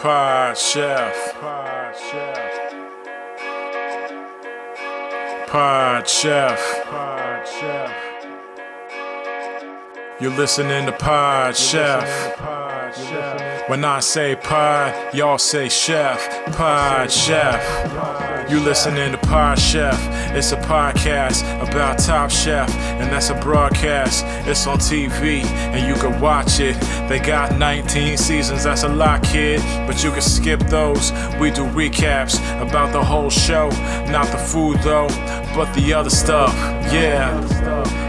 Pod Chef. Pod Chef. Pod Chef. Pod Chef. You're listening to Pod Chef. When I say pod, y'all say chef. Pod Chef. You listening to Pod Chef. It's a podcast about Top Chef, and that's a broadcast. It's on TV, and you can watch it. They got 19 seasons, that's a lot, kid, but you can skip those. We do recaps about the whole show, not the food though, but the other stuff. Yeah.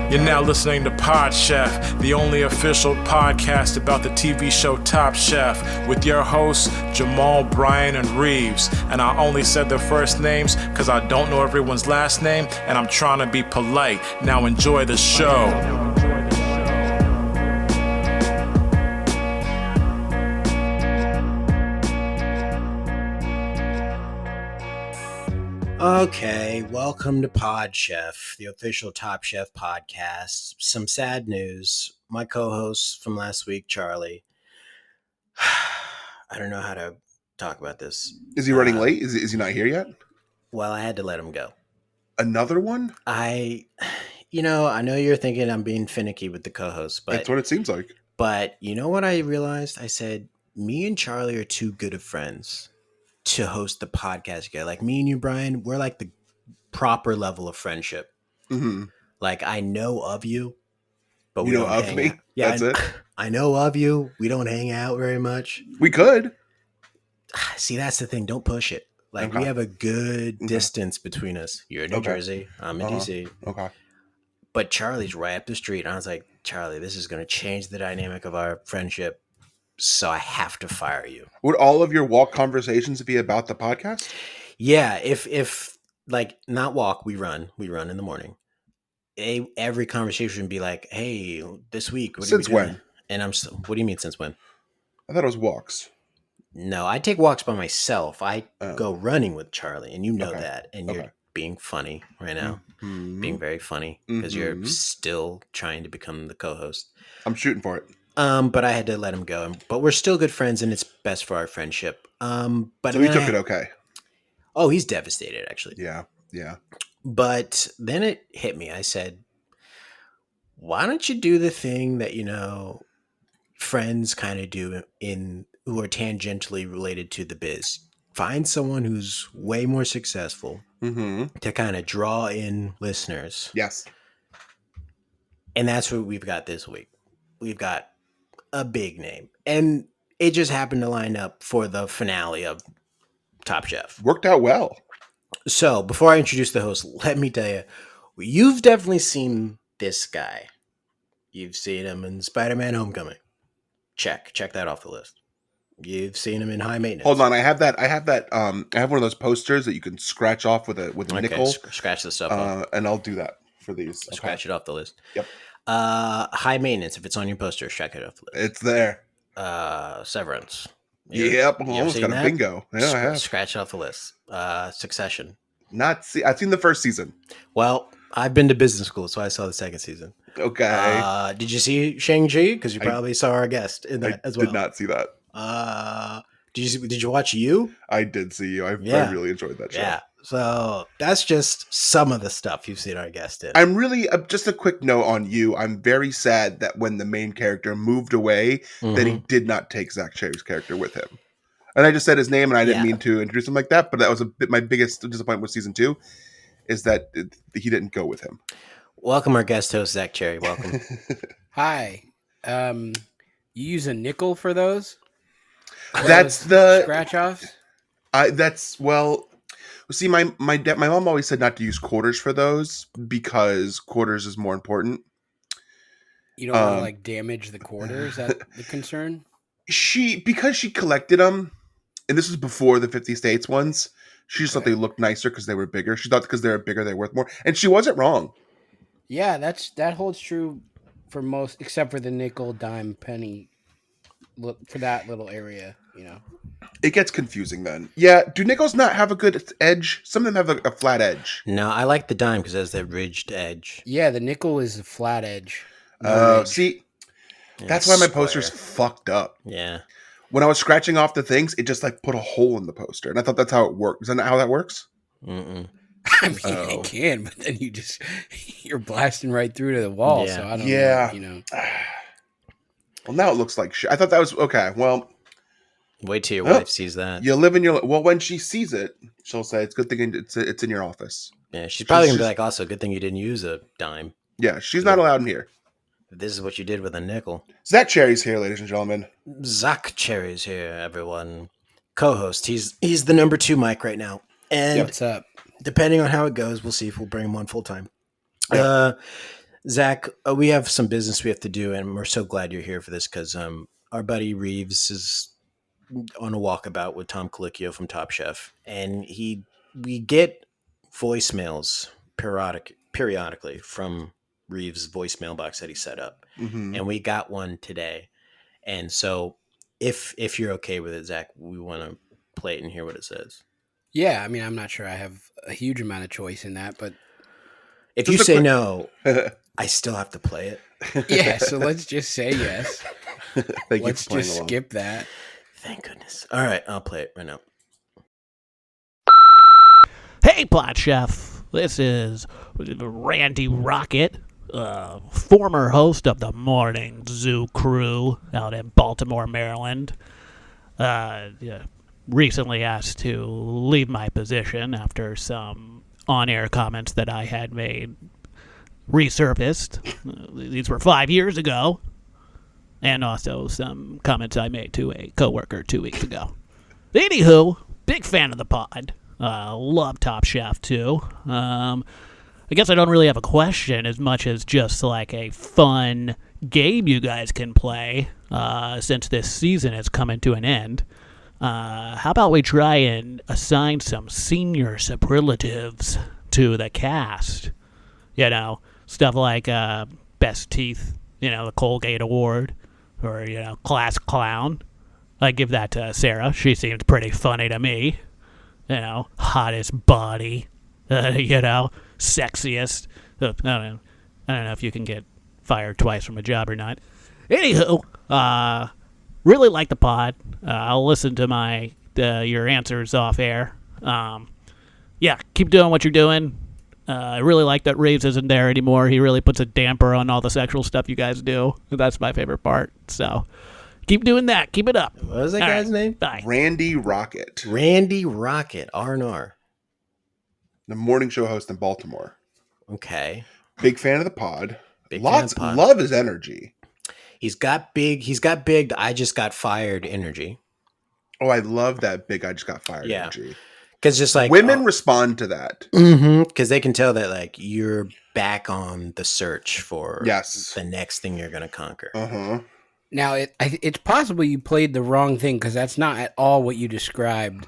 You're now listening to Pod Chef, the only official podcast about the TV show Top Chef, with your hosts, Jamal, Brian, and Reeves. And I only said their first names because I don't know everyone's last name, and I'm trying to be polite. Now enjoy the show. Okay, welcome to Pod Chef, the official Top Chef podcast. Some sad news. My co-host from last week, Charlie. I don't know how to talk about this. Is he running late? Is he not here yet? Well, I had to let him go. Another one? I know you're thinking I'm being finicky with the co-host, but that's what it seems like. But you know what I realized? I said, me and Charlie are too good of friends to host the podcast together. Like me and you, Brian, we're like the proper level of friendship. Mm-hmm. Like I know of you, but we don't of me. Out. Yeah, that's it. I know of you. We don't hang out very much. We could. See, that's the thing. Don't push it. Like we have a good distance between us. You're in New Jersey. I'm in DC. Okay. But Charlie's right up the street. And I was like, Charlie, this is going to change the dynamic of our friendship. So I have to fire you. Would all of your walk conversations be about the podcast? Yeah. If like not walk, we run in the morning. Every conversation would be like, hey, this week. Since when? And I'm still, what do you mean since when? I thought it was walks. No, I take walks by myself. I go running with Charlie, and you know that. And you're being funny right now, being very funny because you're still trying to become the co-host. I'm shooting for it. But I had to let him go. But we're still good friends, and it's best for our friendship. But so he took it okay. Oh, he's devastated, actually. Yeah. But then it hit me. I said, why don't you do the thing that, friends kind of do who are tangentially related to the biz? Find someone who's way more successful to kind of draw in listeners. Yes. And that's what we've got this week. We've got a big name. And it just happened to line up for the finale of Top Chef. Worked out well. So before I introduce the host, let me tell you, you've definitely seen this guy. You've seen him in Spider-Man Homecoming. Check that off the list. You've seen him in High Maintenance. Hold on, I have one of those posters that you can scratch off with a nickel. Scratch the stuff off. And I'll do that for these. Scratch it off the list. Yep. High Maintenance, if it's on your poster, check it off the list. It's there. Severance. Yep, almost got a bingo. Yeah, I have. Scratch it off the list. Succession. I've seen the first season. Well, I've been to business school, so I saw the second season. Okay. Did you see Shang-Chi? Because you probably saw our guest in that as well. I did not see that. Did you watch You? I did see You. I really enjoyed that show. Yeah. So that's just some of the stuff you've seen our guest in. I'm really just a quick note on You. I'm very sad that when the main character moved away, that he did not take Zach Cherry's character with him. And I just said his name, and I didn't mean to introduce him like that. But that was my biggest disappointment with season 2, is that he didn't go with him. Welcome, our guest host, Zach Cherry. Welcome. Hi. You use a nickel for those? That's the scratch offs. See, my mom always said not to use quarters for those because quarters is more important. You don't want to damage the quarter. Is that the concern? Because she collected them, and this was before the 50 states ones. She just thought they looked nicer because they were bigger. She thought because they were bigger, they're worth more, and she wasn't wrong. Yeah, that holds true for most, except for the nickel, dime, penny. For that little area, It gets confusing then. Yeah, do nickels not have a good edge? Some of them have a flat edge. No, I like the dime because it has that ridged edge. Yeah, the nickel is a flat edge. See, that's why my poster's fucked up. Yeah. when I was scratching off the things, it just like put a hole in the poster, and I thought that's how it works. Isn't that how that works? Mm-mm. I mean, it can, but then you're blasting right through to the wall. Yeah. So I don't know. You know. Well, now it looks like shit. I thought that was okay. Well, wait till your wife sees that. You live in your well. When she sees it, she'll say, "It's a good thing it's in your office." Yeah, she's probably gonna be like, "Also, good thing you didn't use a dime." Yeah, she's not allowed in here. This is what you did with a nickel. Zach Cherry's here, ladies and gentlemen. Zach Cherry's here, everyone. Co-host. He's the number 2 mic right now. And what's up? Depending on how it goes, we'll see if we'll bring him on full time. Yeah. Zach, we have some business we have to do, and we're so glad you're here for this because our buddy Reeves is on a walkabout with Tom Colicchio from Top Chef, and we get voicemails periodically from Reeves' voicemail box that he set up, and we got one today. And so, if you're okay with it, Zach, we want to play it and hear what it says. Yeah, I mean, I'm not sure I have a huge amount of choice in that, but if you say no, I still have to play it. Yeah, so let's just say yes. Let's just skip that. Thank goodness. All right, I'll play it right now. Hey, Pot Chef. This is Randy Rocket, former host of the Morning Zoo Crew out in Baltimore, Maryland. Recently asked to leave my position after some on-air comments that I had made resurfaced. These were 5 years ago. And also some comments I made to a coworker 2 weeks ago. Anywho, big fan of the pod. Love Top Chef too. I guess I don't really have a question as much as just like a fun game you guys can play since this season is coming to an end. How about we try and assign some senior superlatives to the cast? You know, stuff like best teeth, the Colgate Award. Or, class clown. I give that to Sarah. She seems pretty funny to me. Hottest body. Sexiest. I don't know if you can get fired twice from a job or not. Anywho, really like the pod. I'll listen to your answers off air. Yeah, keep doing what you're doing. I really like that Reeves isn't there anymore. He really puts a damper on all the sexual stuff you guys do. That's my favorite part. So keep doing that. Keep it up. What was that guy's name? Bye. Randy Rocket. Randy Rocket, R&R. The morning show host in Baltimore. Okay. Big fan of the pod. Love his energy. He's got big I just got fired energy. Oh, I love that big I just got fired energy. Because just like women respond to that. Because they can tell that like you're back on the search for the next thing you're going to conquer. Now, it's possible you played the wrong thing because that's not at all what you described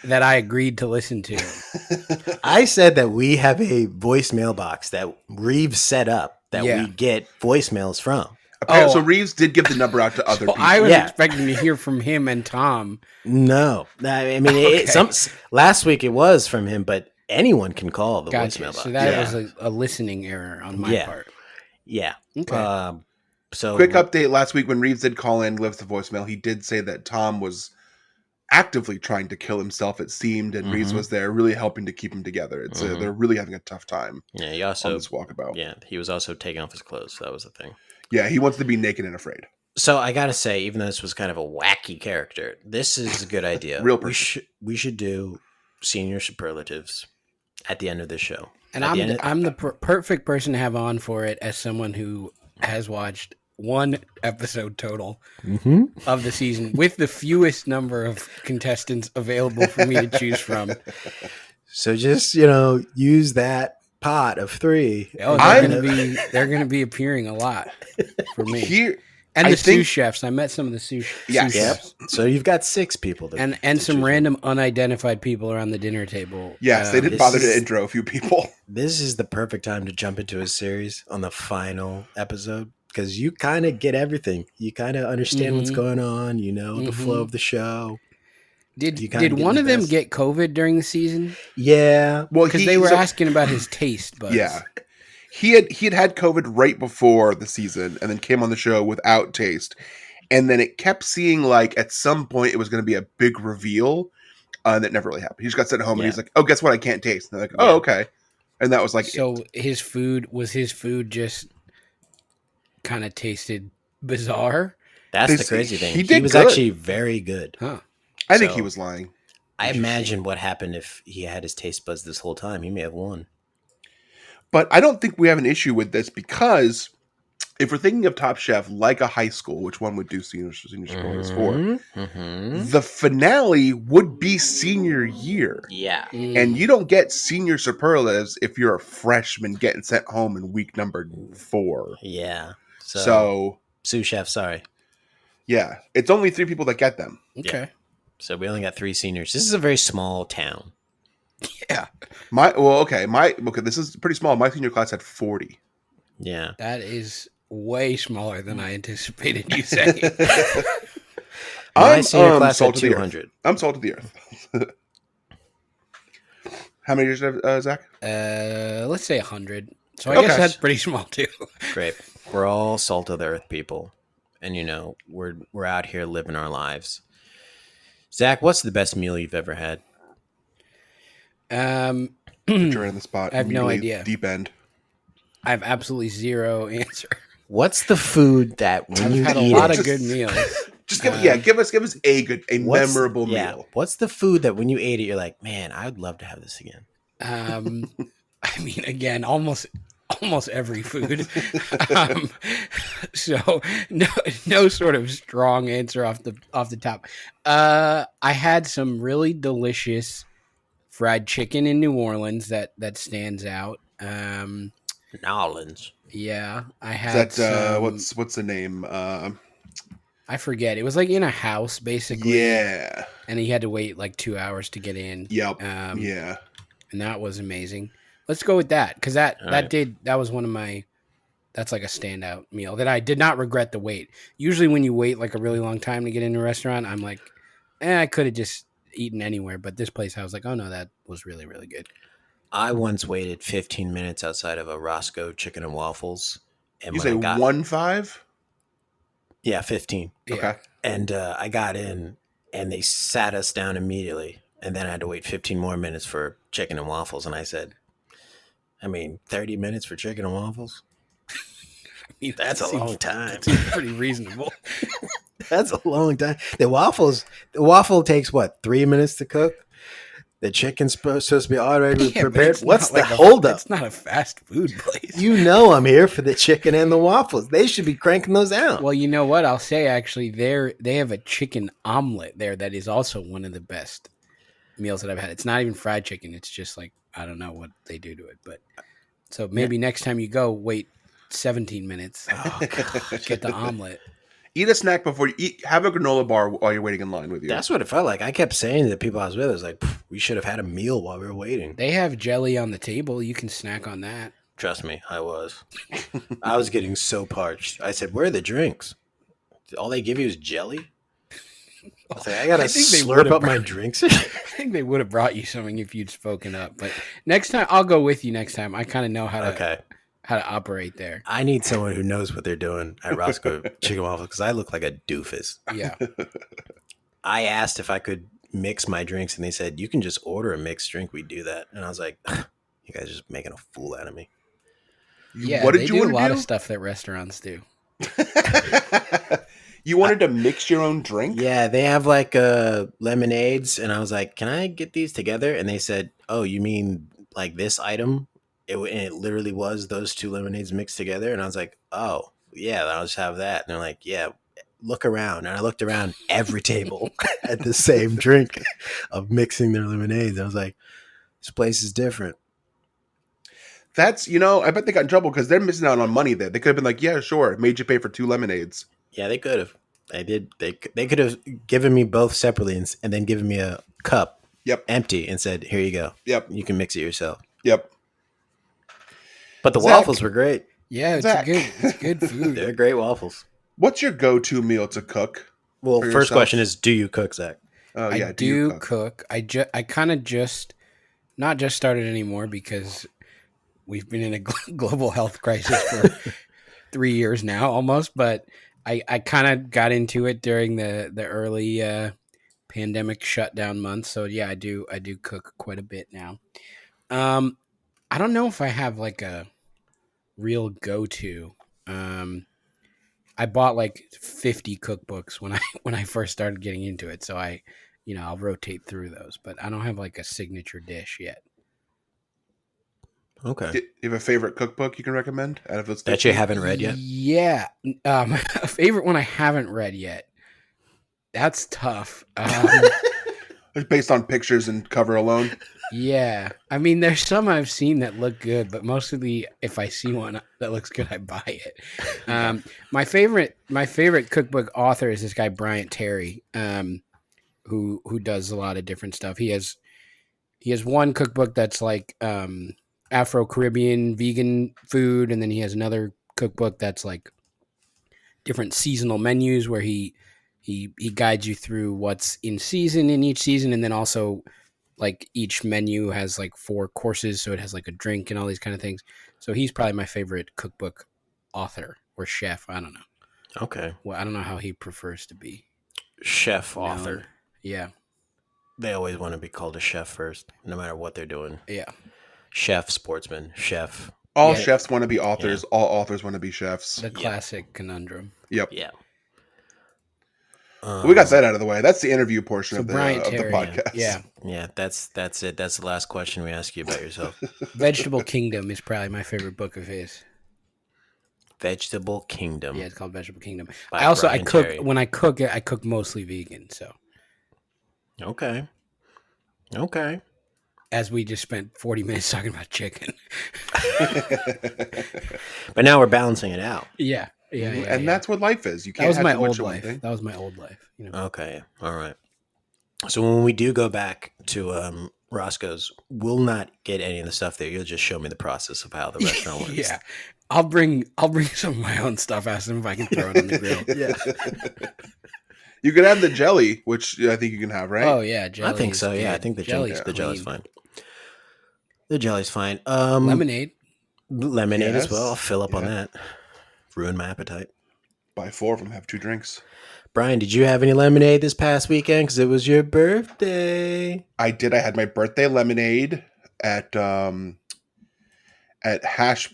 that I agreed to listen to. I said that we have a voicemail box that Reeves set up that we get voicemails from. So Reeves did give the number out to other people. I was expecting to hear from him and Tom. No. I mean, last week it was from him, but anyone can call the voicemail box. So that was a listening error on my part. Yeah. Okay. So quick update last week when Reeves did call in, left the voicemail, he did say that Tom was actively trying to kill himself, it seemed, and Reeves was there really helping to keep him together. It's they're really having a tough time. Yeah, he also on this walkabout. Yeah, he was also taking off his clothes. So that was the thing. Yeah, he wants to be naked and afraid. So I gotta say, even though this was kind of a wacky character, this is a good idea. Real person. We should do senior superlatives at the end of this show. And I'm the perfect person to have on for it as someone who has watched one episode total of the season with the fewest number of contestants available for me to choose from. So just, use that pot of 3. Oh, they're going to be appearing a lot for me. And the sous chefs. I met some of the sous chefs. Yep. So you've got 6 people. And some random unidentified people around the dinner table. Yes, they didn't bother to intro a few people. This is the perfect time to jump into a series on the final episode because you kind of get everything. You kind of understand what's going on. The flow of the show. Did one of them get COVID during the season? Yeah. Well, because they were asking about his taste buds. Yeah. He had COVID right before the season and then came on the show without taste. And then it kept seeing like at some point it was going to be a big reveal, and that never really happened. He just got sent home and he's like, "Oh, guess what? I can't taste." And they're like, "Oh, okay." And that was like, so his food just kind of tasted bizarre. That's the crazy thing. He did was good. actually very good. Huh. I think So- he was lying. I imagine what happened if he had his taste buds this whole time. He may have won. But I don't think we have an issue with this because if we're thinking of Top Chef like a high school, which one would do senior screenings for, Mm-hmm. the finale would be senior year. Yeah. And you don't get senior superlatives if you're a freshman getting sent home in week number 4. Yeah. So sous chef, sorry. yeah, it's only 3 people that get them. Okay. So we only got 3 seniors. This is a very small town. Yeah. This is pretty small. My senior class had 40. Yeah. That is way smaller than I anticipated you saying. My senior class had salt of the earth. 200. I'm salt of the earth. How many years do you have, Zach? Let's say 100. So I guess that's pretty small too. Great. We're all salt of the earth people. And we're out here living our lives. Zach, what's the best meal you've ever had? Put you in the spot. I have no immediately, idea. Deep end. I have absolutely zero answer. What's the food that when I've you had a eat lot it, of good meals. Just give us a memorable meal. What's the food that when you ate it, you're like, man, I would love to have this again? I mean, again, almost every food. So no sort of strong answer off the top. I had some really delicious fried chicken in New Orleans that stands out. New Orleans. Yeah, I Is had that some, what's the name? I forget. It was like in a house basically. Yeah. And he had to wait like 2 hours to get in. Yep. Yeah. And that was amazing. Let's go with that because that was one of my. That's like a standout meal that I did not regret the wait. Usually when you wait like a really long time to get into a restaurant, I'm like, I could have just eaten anywhere. But this place, I was like, oh no, that was really, really good. I once waited 15 minutes outside of a Roscoe Chicken and Waffles. And You say 15? Yeah, 15. Yeah. Okay. And I got in and they sat us down immediately. And then I had to wait 15 more minutes for chicken and waffles. And I said, 30 minutes for chicken and waffles? That's a long time. That seems pretty reasonable. That's a long time. The waffle takes what, 3 minutes to cook? The chicken's supposed to be already prepared. What's the holdup? It's not a fast food place. I'm here for the chicken and the waffles. They should be cranking those out. Well, you know what? I'll say actually, they have a chicken omelet there that is also one of the best meals that I've had. It's not even fried chicken. It's just like, I don't know what they do to it. But so maybe next time you go, wait 17 minutes. Oh, God, get the omelet. Eat a snack before you eat. Have a granola bar while you're waiting in line with you. That's what it felt like. I kept saying to the people I was with, I was like, we should have had a meal while we were waiting. They have jelly on the table. You can snack on that. Trust me, I was. I was getting so parched. I said, where are the drinks? All they give you is jelly? I was like, I got to slurp up my drinks. I think they would have brought you something if you'd spoken up. But next time, I'll go with you next time. I kind of know how to operate there. I need someone who knows what they're doing at Roscoe Chicken Waffles because I look like a doofus. Yeah. I asked if I could mix my drinks, and they said, you can just order a mixed drink. We do that. And I was like, you guys are just making a fool out of me. Yeah, what did they you do a lot do? of stuff that restaurants do. You wanted to mix your own drink? Yeah, they have like lemonades, and I was like, can I get these together? And they said, oh, you mean like this item? It literally was those 2 lemonades mixed together. And I was like, oh, yeah, I'll just have that. And they're like, yeah, look around. And I looked around every table at the same drink of mixing their lemonades. I was like, this place is different. That's, I bet they got in trouble because they're missing out on money there. They could have been like, yeah, sure. Made you pay for 2 lemonades. Yeah, they could have. They did. They could have given me both separately and then given me a cup empty and said, here you go. Yep. You can mix it yourself. Yep. But the waffles were great. Yeah, it's good food. They're great waffles. What's your go-to meal to cook? Well, first question is, do you cook, Zach? Oh, yeah. I do cook. I kind of not just started anymore because we've been in a global health crisis for 3 years now almost. But I kind of got into it during the early pandemic shutdown months. So yeah, I do cook quite a bit now. I don't know if I have like a real go-to. I bought like 50 cookbooks when I first started getting into it. So I'll rotate through those, but I don't have like a signature dish yet. Okay. Do you have a favorite cookbook you can recommend out of those 50? That you haven't read yet? Yeah. A favorite one I haven't read yet. That's tough. It's based on pictures and cover alone. Yeah. I mean, there's some I've seen that look good, but mostly if I see one that looks good, I buy it. My favorite cookbook author is this guy, Bryant Terry, who does a lot of different stuff. He has one cookbook that's like Afro-Caribbean vegan food, and then he has another cookbook that's like different seasonal menus where he guides you through what's in season in each season, and then also like each menu has like 4 courses, so it has like a drink and all these kind of things. So he's probably my favorite cookbook author or chef. I don't know. Okay. Well, I don't know how he prefers to be. Chef author. Yeah. They always want to be called a chef first, no matter what they're doing. Yeah. Chef, sportsman, chef. All chefs want to be authors. Yeah. All authors want to be chefs. The classic conundrum. Yep. Yeah. We got that out of the way. That's the interview portion of the podcast. Yeah. Yeah, that's it. That's the last question we ask you about yourself. Vegetable Kingdom is probably my favorite book of his. Vegetable Kingdom. Yeah, it's called Vegetable Kingdom. By I cook Terry. When I cook it, I cook mostly vegan. So. Okay. As we just spent 40 minutes talking about chicken. But now we're balancing it out. Yeah. And that's what life is. You can't. That was my old life. That was my old life. Okay. All right. So when we do go back to Roscoe's, we'll not get any of the stuff there. You'll just show me the process of how the restaurant works. Yeah. I'll bring some of my own stuff. Ask them if I can throw it on the grill. Yeah. You can have the jelly, which I think you can have, right? Oh yeah, jelly. I think so. Yeah, I think the jelly's fine. The jelly's fine. Lemonade as well. I'll fill up on that. Ruin my appetite. Buy 4 of them. Have 2 drinks. Brian, did you have any lemonade this past weekend? Because it was your birthday. I did. I had my birthday lemonade at Hash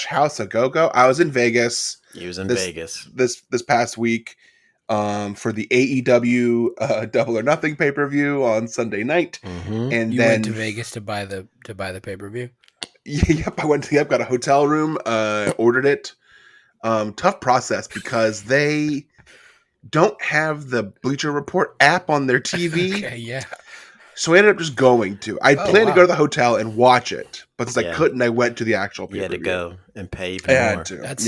House a Go-Go. I was in Vegas. He was in Vegas this past week for the AEW Double or Nothing pay-per-view on Sunday night. Mm-hmm. And you then went to Vegas to buy the pay-per-view? Yep, I went. Yep, got a hotel room. Ordered it. Tough process because they don't have the Bleacher Report app on their TV. Okay, yeah. So I ended up just going to. I planned to go to the hotel and watch it, but since I couldn't, I went to the actual pay-per-view. You had to go and pay even more. Had to. That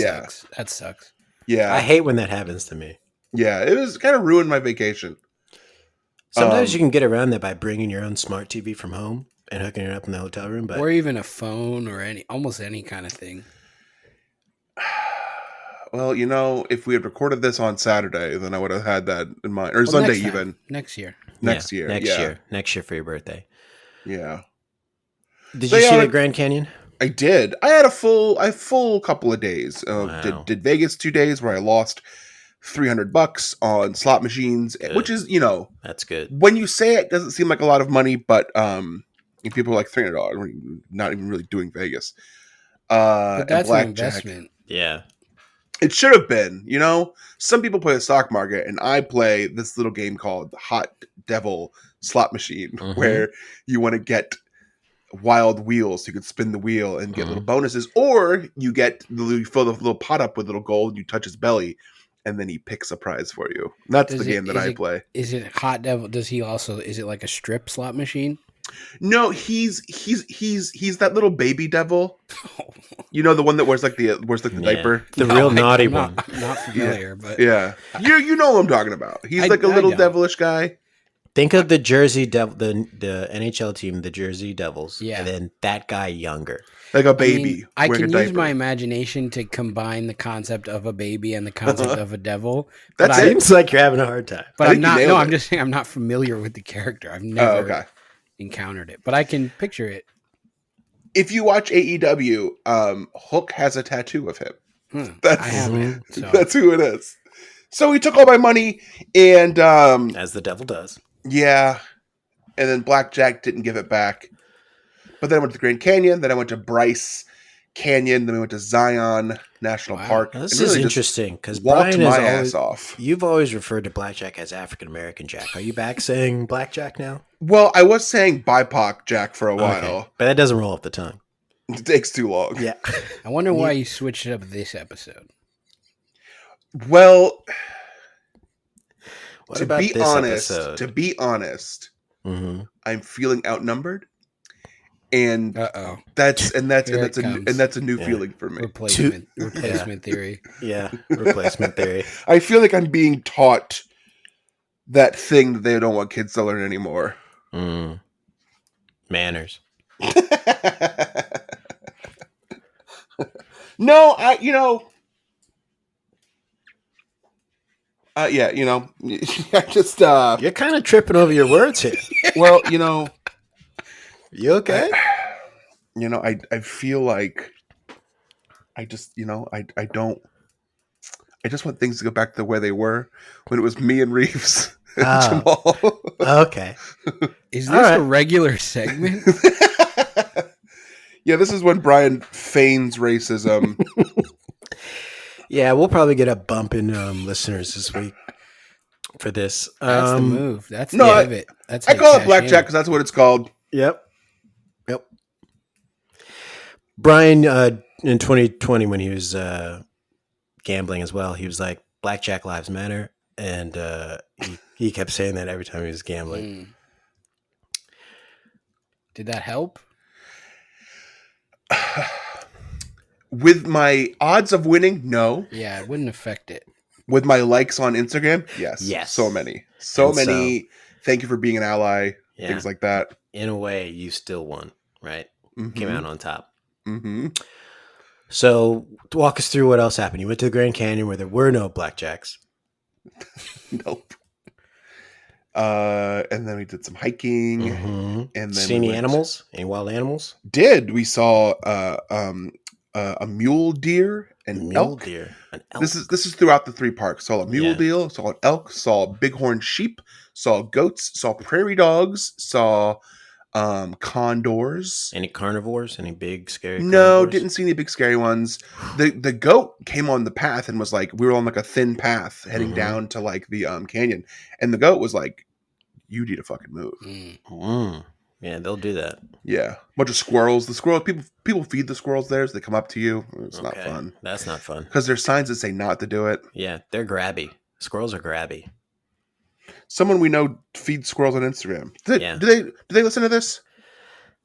sucks. Yeah. I hate when that happens to me. Yeah, it was kind of ruined my vacation. Sometimes you can get around that by bringing your own smart TV from home and hooking it up in the hotel room. But or even a phone or almost any kind of thing. Well, if we had recorded this on Saturday, then I would have had that in mind. Or Sunday even. Next year. Next year for your birthday. Yeah. Did you see the Grand Canyon? I did. I had a full couple of days. Wow. Did Vegas 2 days where I lost $300 on slot machines, which is, that's good. When you say it, doesn't seem like a lot of money, but people are like $300, not even really doing Vegas. But that's an investment. Yeah. It should have been, some people play the stock market and I play this little game called the Hot Devil slot machine where you want to get wild wheels. So you can spin the wheel and get little bonuses, or you fill the little pot up with little gold, you touch his belly and then he picks a prize for you. That's the game that I play. Is it Hot Devil? Is it like a strip slot machine? No, he's that little baby devil. The one that wears the diaper. The real naughty one. I'm not familiar, but yeah, you know what I'm talking about. He's like a little devilish guy. Think of the Jersey Devil, the NHL team, the Jersey Devils. Yeah, and then that guy younger, like a baby. I can use my imagination to combine the concept of a baby and the concept of a devil. That seems like you're having a hard time. But I'm not. No, I'm just saying I'm not familiar with the character. I've never encountered it, but I can picture it. If you watch AEW, Hook has a tattoo of him. That's I haven't. So. that's who it is. So he took all my money, and As the devil does. yeah, and then Blackjack didn't give it back. But then I went to the Grand Canyon. Then I went to Bryce Canyon. Then we went to Zion National Park. Now, this and is really just interesting because walked Brian my has ass off. You've always referred to Blackjack as African American Jack. Are you back saying Blackjack now? Well, I was saying BIPOC Jack for a while. But that doesn't roll off the tongue. It takes too long. Yeah. I wonder why you switched it up this episode. Well, What to about be this honest, episode? I'm feeling outnumbered, and Uh-oh. that's Here it comes. a new feeling for me. Replacement theory. Yeah, replacement theory. I feel like I'm being taught that thing that they don't want kids to learn anymore. Manners. No, I just You're kind of tripping over your words here. well, You okay? I feel like I just, I don't. I just want things to go back to where they were when it was me and Reeves and Jamal. Okay. Is this a regular segment? Yeah, this is when Brian feigns racism. Yeah, we'll probably get a bump in listeners this week for this. That's the move. That's no, the pivot. That's I call it Blackjack because that's what it's called. Yep. Brian, in 2020, when he was gambling as well, he was like, Blackjack Lives Matter. And he kept saying that every time he was gambling. Did that help? With my odds of winning, no. Yeah, it wouldn't affect it. With my likes on Instagram, yes. Yes. So many. Thank you for being an ally. Yeah. Things like that. In a way, you still won, right? Came out on top. Mm-hmm. So walk us through what else happened. You went to the Grand Canyon where there were no blackjacks. Nope. And then we did some hiking. And then see any animals? Any wild animals? We saw a mule deer and elk. Deer. An elk. This is throughout the 3 parks. Saw a mule deer, saw an elk, saw bighorn sheep, saw goats, saw prairie dogs, saw condors. Any carnivores? Any big scary No, carnivores? didn't see any big scary ones. The goat came on the path and was like, we were on like a thin path heading down to like the canyon, and the goat was like, you need to fucking move. Yeah, they'll do that. Yeah, bunch of squirrels. The squirrel people feed the squirrels there, so they come up to you. It's not fun. That's not fun because there's signs that say not to do it. Yeah, they're grabby. Squirrels are grabby. Someone we know feeds squirrels on Instagram. Do they listen to this?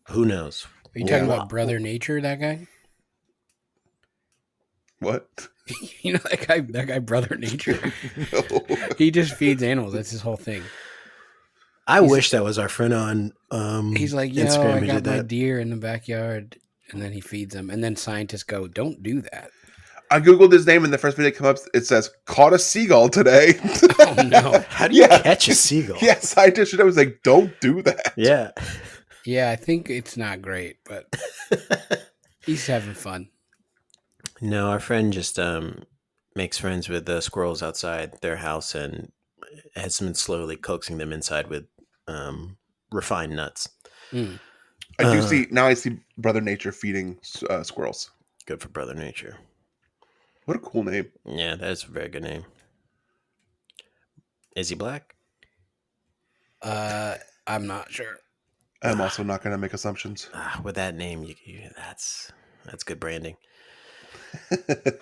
Who knows? Are you talking about Brother Nature, that guy? What? You know that guy Brother Nature? No. He just feeds animals. That's his whole thing. I wish that was our friend on he's like, Instagram. I got my deer in the backyard, and then he feeds them. And then scientists go, don't do that. I googled his name, and the first video that came up, it says, caught a seagull today. Oh, no. How do you catch a seagull? Yeah, scientists should always like, don't do that. Yeah. Yeah, I think it's not great, but he's having fun. No, our friend just makes friends with the squirrels outside their house and has been slowly coaxing them inside with refined nuts. I do see now. I see Brother Nature feeding squirrels. Good for Brother Nature. What a cool name. Yeah, that is a very good name. Is he black? I'm not sure. I'm also not going to make assumptions. With that name, that's good branding.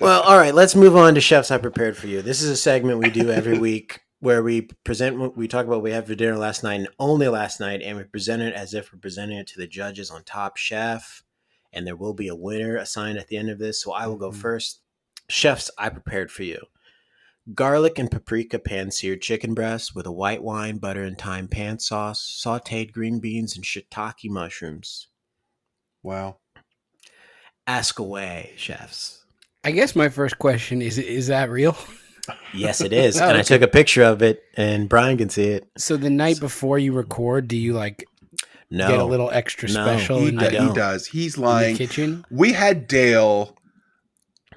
Well, all right, let's move on to Chefs I Prepared for You. This is a segment we do every week where we talk about what we had for dinner last night and only last night, and we present it as if we're presenting it to the judges on Top Chef, and there will be a winner assigned at the end of this. So I will go first. Chefs I Prepared for You. Garlic and paprika pan-seared chicken breast with a white wine, butter, and thyme pan sauce, sautéed green beans, and shiitake mushrooms. Wow. Ask away, chefs. I guess my first question is that real? Yes, it is. And I took a picture of it, and Brian can see it. So the night before you record, do you get a little extra special? He does. He's lying. In the kitchen? We had Dale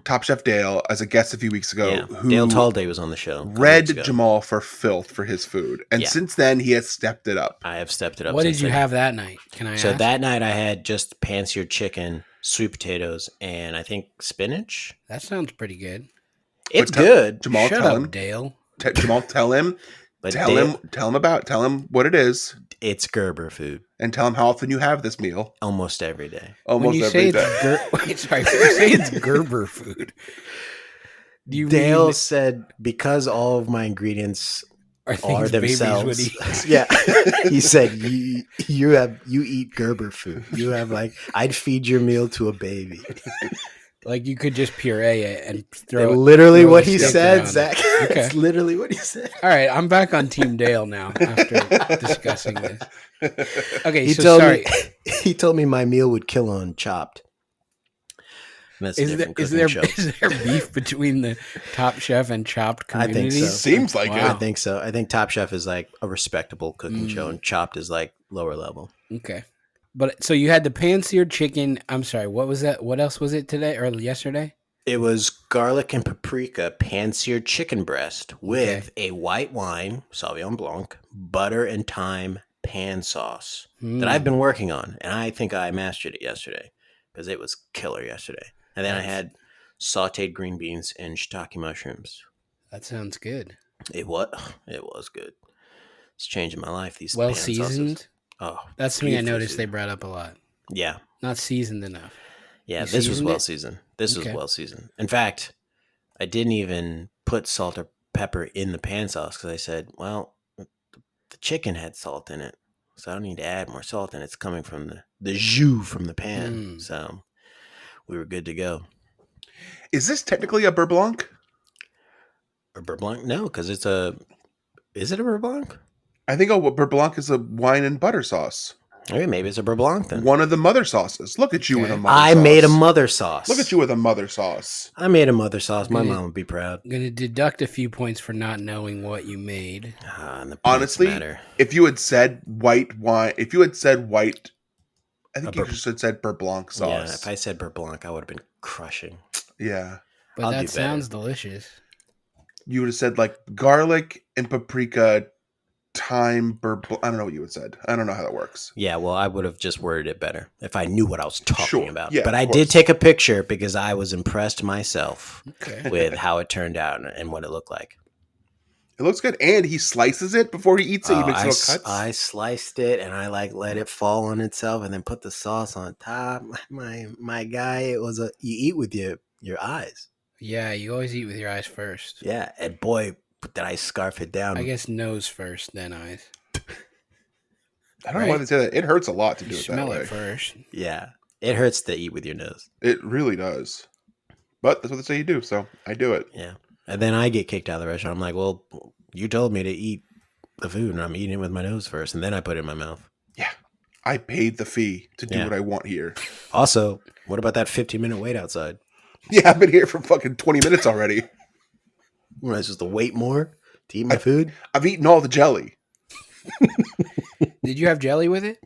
Top Chef Dale as a guest a few weeks ago. Yeah. Who Dale Talday was on the show. a couple read weeks ago. Jamal for filth for his food. And Yeah. since then, he has stepped it up. I have stepped it up. What since did you then. have that night? Can I So ask? that night I had just pan-seared chicken, sweet potatoes, and I think spinach. That sounds pretty good. It's tell- good. Jamal, Shut tell up, him. Dale. Jamal, tell him. But Tell him what it is. It's Gerber food. And tell him how often you have this meal. Almost every day. Almost When you every say day. it's sorry, when you say it's Gerber food, do you Dale mean said because all of my ingredients are are things babies would themselves. eat? Yeah. He said you eat Gerber food. You have like I'd feed your meal to a baby. Like you could just puree it and throw it. Literally throw what a he stick said, around it. Zach. Okay. It's literally what he said. All right, I'm back on Team Dale now after discussing this. Okay, He so told sorry. me he told me my meal would kill on Chopped. And that's a different Is cooking show. there beef between the Top Chef and Chopped I think communities? so. Seems like I it. think so. I think Top Chef is like a respectable cooking show, and Chopped is like lower level. Okay. But so you had the pan-seared chicken. I'm sorry, what was that? What else was it today or yesterday? It was garlic and paprika pan-seared chicken breast with a white wine, Sauvignon Blanc, butter and thyme pan sauce that I've been working on, and I think I mastered it yesterday because it was killer yesterday. And then I had sautéed green beans and shiitake mushrooms. That sounds good. It was good. It's changing my life. These Well pan sauces. seasoned. Oh, That's something I beautifully noticed they seasoned. brought up a lot. Yeah. Not seasoned enough. Yeah, You this was seasoned well it? seasoned. This was Okay. well seasoned. In fact, I didn't even put salt or pepper in the pan sauce because I said, well, the chicken had salt in it, so I don't need to add more salt, and it's coming from the jus from the pan. So we were good to go. Is this technically a beurre blanc? A beurre blanc? No, because is it a beurre blanc? I think beurre blanc is a wine and butter sauce. Okay, maybe it's a beurre blanc then. One of the mother sauces. Look at you with a Okay. mother I sauce. made a mother sauce. Look at you with a mother sauce. I made a mother sauce. My Good. mom would be proud. I'm going to deduct a few points for not knowing what you made. And the points Honestly, matter. if you had said white wine, I think you just had said beurre blanc Yeah, sauce. if I said beurre blanc, I would have been crushing. Yeah. But I'll do that better. sounds delicious. You would have said like garlic and paprika, thyme, I don't know what you would have said. I don't know how that works. Yeah, well, I would have just worded it better if I knew what I was talking Sure. about. Yeah, but of I course. did take a picture because I was impressed myself Okay. with how it turned out and what it looked like. It looks good. And he slices it before he eats it. He Oh, makes little cuts. I sliced it and I like let it fall on itself and then put the sauce on top. My guy, it was you eat with your eyes. Yeah, you always eat with your eyes first. Yeah, and boy, did I scarf it down. I guess nose first, then eyes. I don't know why they say that. It hurts a lot to You do it that smell way. it first. Yeah, it hurts to eat with your nose. It really does. But that's what they say you do, so I do it. Yeah, and then I get kicked out of the restaurant. I'm like, well, you told me to eat the food, and I'm eating it with my nose first, and then I put it in my mouth. Yeah. I paid the fee to do Yeah. what I want here. Also, what about that 15-minute wait outside? Yeah, I've been here for fucking 20 minutes already. Am I supposed to wait more to eat my food? I've eaten all the jelly. Did you have jelly with it?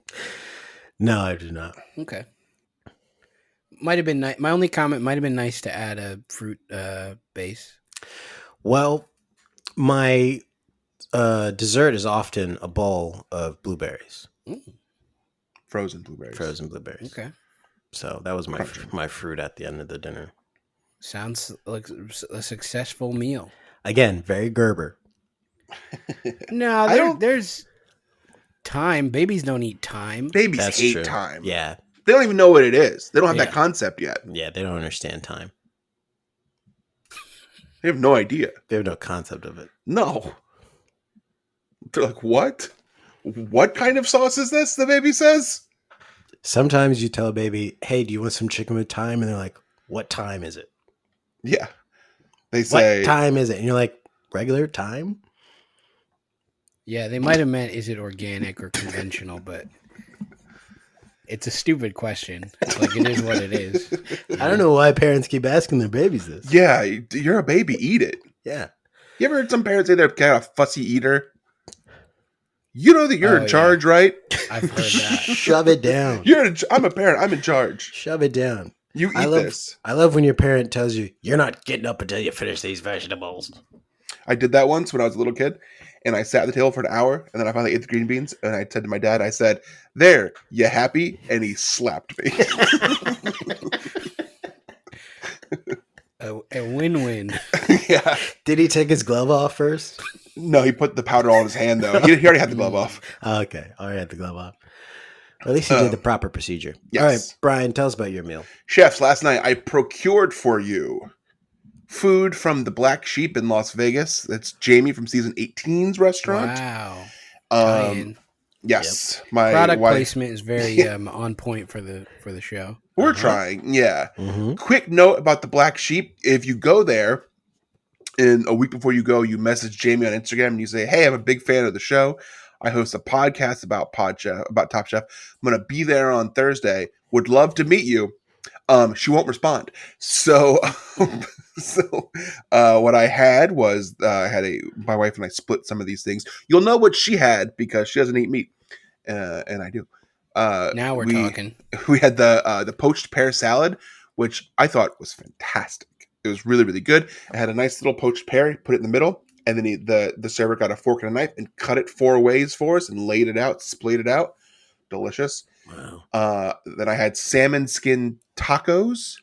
No, I did not. Okay. Might have been nice. My only comment might have been nice to add a fruit base. Well, my dessert is often a bowl of blueberries, Frozen blueberries. frozen blueberries. Okay. So that was Crunchy. my fruit at the end of the dinner. Sounds like a successful meal. Again, very Gerber. No, I don't- there's time. Babies don't eat time. Babies That's hate true. time. Yeah, They don't even know what it is. They don't have Yeah. that concept yet. yeah, they don't understand time. They have no idea. They have no concept of it. No. They're like, what? What kind of sauce is this? The baby says. Sometimes you tell a baby, "Hey, do you want some chicken with thyme?" And they're like, "What time is it? Yeah. They say, What time is it?" And you're like, "Regular time?" Yeah, they might have meant is it organic or conventional, but it's a stupid question. Like it is what it is. I don't know why parents keep asking their babies this. yeah, you're a baby, eat it. Yeah. You ever heard some parents say they're kind of a fussy eater? You know that you're Oh, in yeah. charge, right? I've heard that. Shove it down. I'm a parent. I'm in charge. Shove it down. You eat this. I love when your parent tells you, you're not getting up until you finish these vegetables. I did that once when I was a little kid, and I sat at the table for an hour, and then I finally ate the green beans, and I said to my dad, I said, there, you happy? And he slapped me. A win-win. Yeah. Did he take his glove off first? No, he put the powder all in his hand, though. He already had the glove off. Okay. Already had the glove off. At least he did the proper procedure. Yes. All right, Brian, tell us about your meal. Chefs, last night I procured for you food from the Black Sheep in Las Vegas. That's Jamie from season 18's restaurant. Wow. Yes. Yep. My Product wife, placement is very on point for the show. We're trying, yeah. Mm-hmm. Quick note about the Black Sheep. If you go there, and a week before you go, you message Jamie on Instagram and you say, hey, I'm a big fan of the show. I host a podcast about Top Chef. I'm going to be there on Thursday. Would love to meet you. She won't respond. So what I had was my wife and I split some of these things. You'll know what she had because she doesn't eat meat, and I do. Now we're talking. We had the poached pear salad, which I thought was fantastic. It was really, really good. It had a nice little poached pear. Put it in the middle, and then the server got a fork and a knife and cut it 4 ways for us and laid it out, splayed it out. Delicious. Wow. Then I had salmon skin tacos,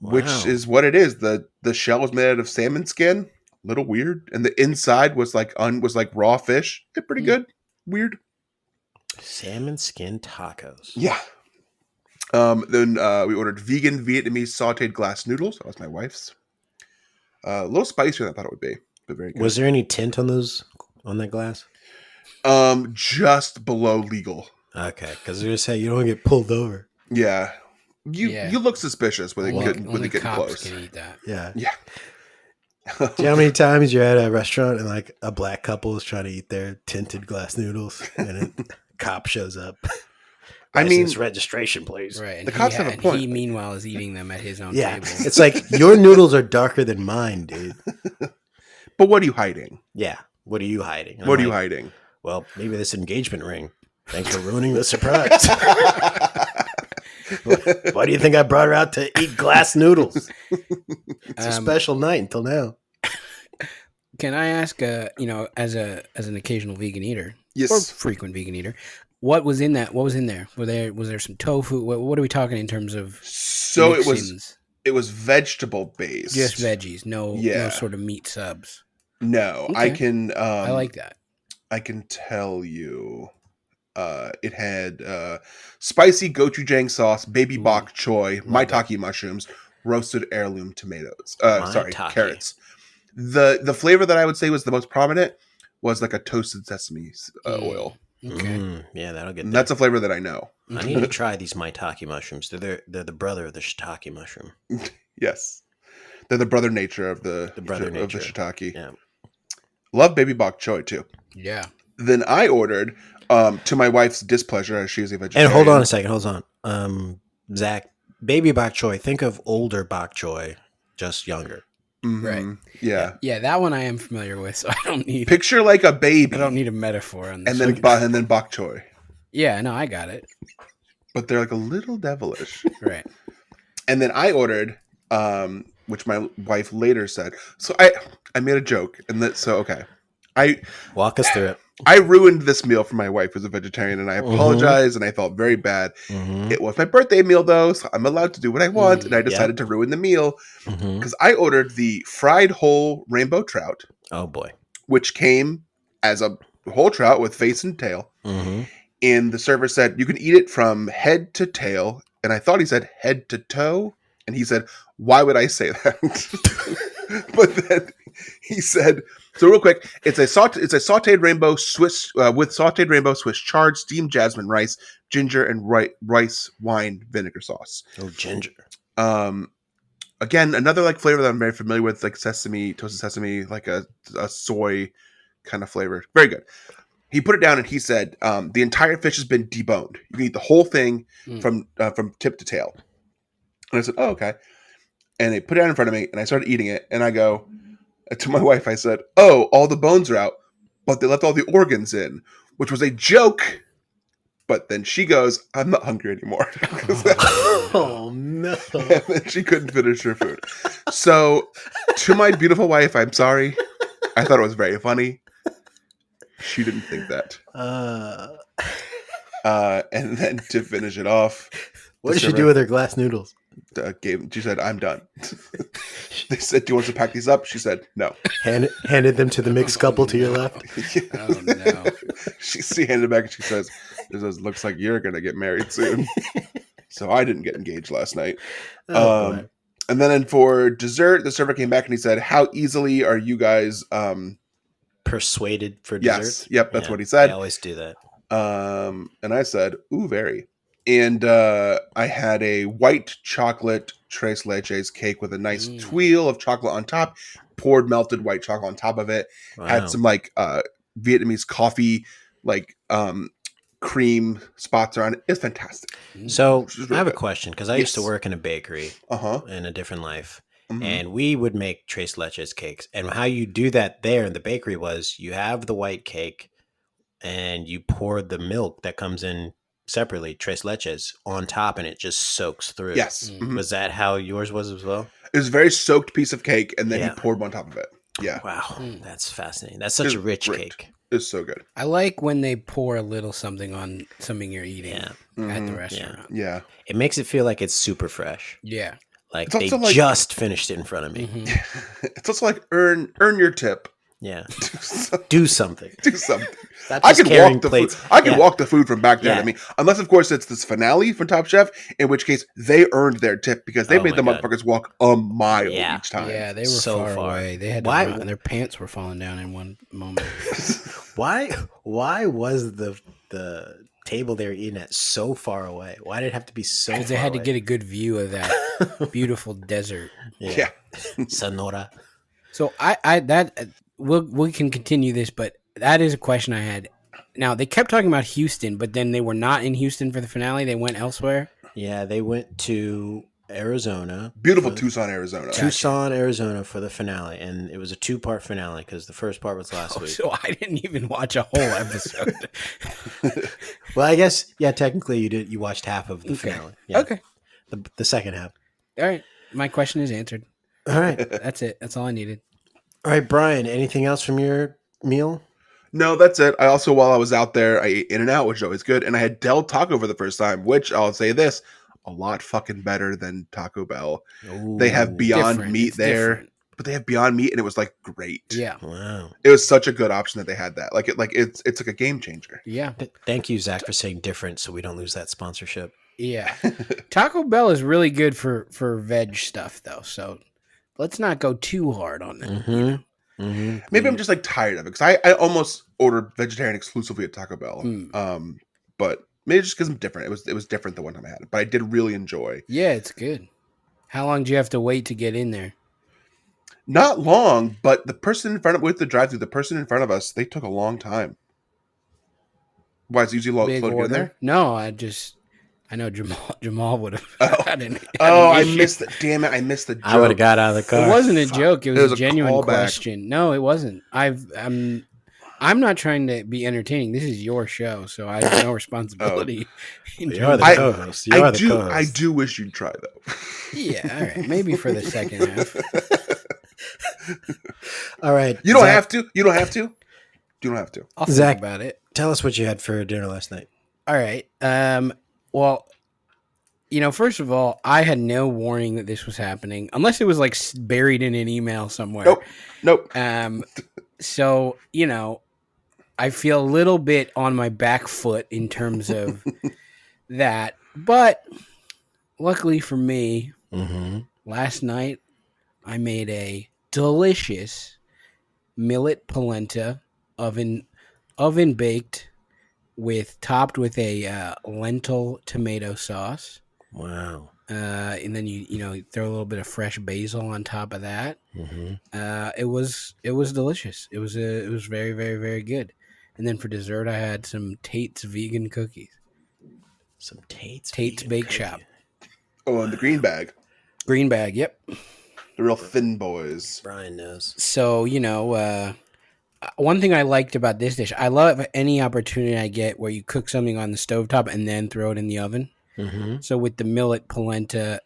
which is what it is. The shell was made out of salmon skin. A little weird, and the inside was like raw fish. They're pretty good. Weird. Salmon skin tacos. Yeah. Then we ordered vegan Vietnamese sauteed glass noodles. That was my wife's. A little spicier than I thought it would be, but very good. Was there any tint on that glass? Just below legal. Okay, because they're gonna say you don't get pulled over. Yeah. You look suspicious when they get close. Can eat that. Yeah. Yeah. Do you know how many times you're at a restaurant and like a black couple is trying to eat their tinted glass noodles and a cop shows up? I mean, registration, please. Right. And the cops have a point. He, meanwhile, is eating them at his own Yeah, table. it's like your noodles are darker than mine, dude. But what are you hiding? Yeah. What are you hiding? What are you hiding? Well, maybe this engagement ring. Thanks for ruining the surprise. Why do you think I brought her out to eat glass noodles? It's a special night until now. Can I ask, as an occasional vegan eater, Yes, or frequent vegan eater, what was in that? What was in there? Was there some tofu? What are we talking in terms of? So mix-ins? it was vegetable based. Just veggies, no sort of meat subs. No, Okay. I can. I like that. I can tell you. It had spicy gochujang sauce, baby bok choy, maitake mushrooms, roasted heirloom tomatoes. Carrots. The flavor that I would say was the most prominent was like a toasted sesame oil. Okay. Yeah, that'll get. And that's a flavor that I know. I need to try these maitake mushrooms. They're the brother of the shiitake mushroom. Yes, they're the brother nature of the shiitake. Yeah. Love baby bok choy too. Yeah. Then I ordered, to my wife's displeasure, as she is a vegetarian. And hold on a second. Hold on. Zach, baby bok choy. Think of older bok choy, just younger. Mm-hmm. Right. Yeah. Yeah, that one I am familiar with, so I don't need. Picture like a baby. I don't need a metaphor on this. And then bok choy. Yeah, no, I got it. But they're like a little devilish. Right. And then I ordered, which my wife later said. So I made a joke, and okay. Walk us through it. I ruined this meal for my wife who's a vegetarian, and I apologize, and I felt very bad. It was my birthday meal, though, so I'm allowed to do what I want, and I decided to ruin the meal because I ordered the fried whole rainbow trout. Oh, boy. Which came as a whole trout with face and tail. And the server said, you can eat it from head to tail. And I thought he said head to toe. And he said, why would I say that? But then he said, so real quick, it's a sauteed rainbow Swiss with sauteed rainbow Swiss chard, steamed jasmine rice, ginger, and rice wine vinegar sauce. Oh, ginger. Again, another like flavor that I'm very familiar with, like sesame, toasted sesame, like a soy kind of flavor. Very good. He put it down and he said, the entire fish has been deboned. You can eat the whole thing from tip to tail. And I said, oh, okay. And they put it out in front of me and I started eating it. And I go to my wife, I said, oh, all the bones are out, but they left all the organs in, which was a joke But then she goes, I'm not hungry anymore. Oh no. And then she couldn't finish her food. So, to my beautiful wife, I'm sorry. I thought it was very funny. She didn't think that. And then to finish it off, What did she do with her glass noodles? she said, I'm done. They said, do you want to pack these up? She said, no. Handed them to the mixed couple to your left. Oh no. She handed it back and she says, looks like you're going to get married soon. So I didn't get engaged last night. Oh, And then for dessert, the server came back and he said, how easily are you guys persuaded for dessert? Yes. Yep. That's what he said. I always do that. And I said, ooh, very. And I had a white chocolate tres leches cake with a nice twirl of chocolate on top, poured melted white chocolate on top of it. Wow. Had some like Vietnamese coffee, like cream spots around it. It's fantastic. So Really I have a good. question because I used to work in a bakery in a different life. Mhm. And we would make tres leches cakes. And how you do that there in the bakery was you have the white cake and you pour the milk that comes in separately, tres leches, on top, and it just soaks through. Yes. Mhm. Was that how yours was as well? It was a very soaked piece of cake, and then Yeah. he poured one on top of it. Yeah. Wow. That's fascinating. That's such a rich great. cake. It's so good. I like when they pour a little something on something you're eating Yeah. at the restaurant. Yeah. It makes it feel like it's super fresh. Yeah. Like It's they also like- just finished it in front of me. It's also like earn your tip. Yeah. Do something. Do something. Not I just can carrying walk the plates. food. I can Yeah. walk the food from back there. Yeah. I mean, unless of course it's this finale from Top Chef, in which case they earned their tip because they Oh made my the God. motherfuckers walk a mile Yeah. each time. Yeah, they were So far, far. away. They had to Why- run. Their pants were falling down in one moment. Why was the table they were eating at so far away? Why did it have to be so far Because they had to away? get a good view of that beautiful desert. Yeah. Sonora. So we can continue this, but that is a question I had. Now they kept talking about Houston, but then they were not in Houston for the finale. They went elsewhere. Yeah, they went to Arizona. Beautiful for- Tucson, Arizona. Tucson, Arizona for the finale. And it was a 2-part finale because the first part was last week. So I didn't even watch a whole episode. Well, I guess, yeah, technically you did. You watched half of the finale. Yeah. Okay. The second half. All right. My question is answered. All right. That's it. That's all I needed. All right, Brian, anything else from your meal? No, that's it. I also, while I was out there, I ate In-N-Out, which is always good. And I had Del Taco for the first time, which I'll say this, a lot fucking better than Taco Bell. They have Beyond Different. Meat It's there, different. but they have Beyond Meat and it was like great. Yeah. Wow. It was such a good option that they had that. Like it's like a game changer. Yeah. Thank you, Zach, for saying different so we don't lose that sponsorship. Yeah. Taco Bell is really good for veg stuff, though. So let's not go too hard on that. Mm-hmm. Mm-hmm. Maybe I'm just like tired of it because I almost ordered vegetarian exclusively at Taco Bell. But maybe just because I'm different. It was different the one time I had it, but I did really enjoy. Yeah, it's good. How long do you have to wait to get in there? Not long, but the person in front of with the drive-through, the person in front of us, they took a long time. Why is it usually Big slow to get in order? there? No, I know Jamal would have. I missed the damn it! I missed the joke. I would have got out of the car. It wasn't a joke. It was a a genuine callback. question. No, it wasn't. I'm not trying to be entertaining. This is your show, so I have no responsibility. in You are the I- co-host. You are the co-host. I do wish you'd try though. Yeah, all right. Maybe for the second half. All right. You don't Zach, have to. You don't have to. You don't have to. I'll think Zach. about it. Tell us what you had for dinner last night. All right. Well, first of all, I had no warning that this was happening, unless it was like buried in an email somewhere. Nope. So, I feel a little bit on my back foot in terms of that. But luckily for me, last night I made a delicious millet polenta oven baked topped with a lentil tomato sauce. Wow. And then you throw a little bit of fresh basil on top of that. It was delicious. It was very, very, very good. And then for dessert, I had some Tate's vegan cookies. Some Tate's Tate's vegan Bake cookie. Shop. Oh, and the green bag, Green bag, yep. the real thin boys. Brian knows. So one thing I liked about this dish, I love any opportunity I get where you cook something on the stovetop and then throw it in the oven. Mm-hmm. So with the millet polenta,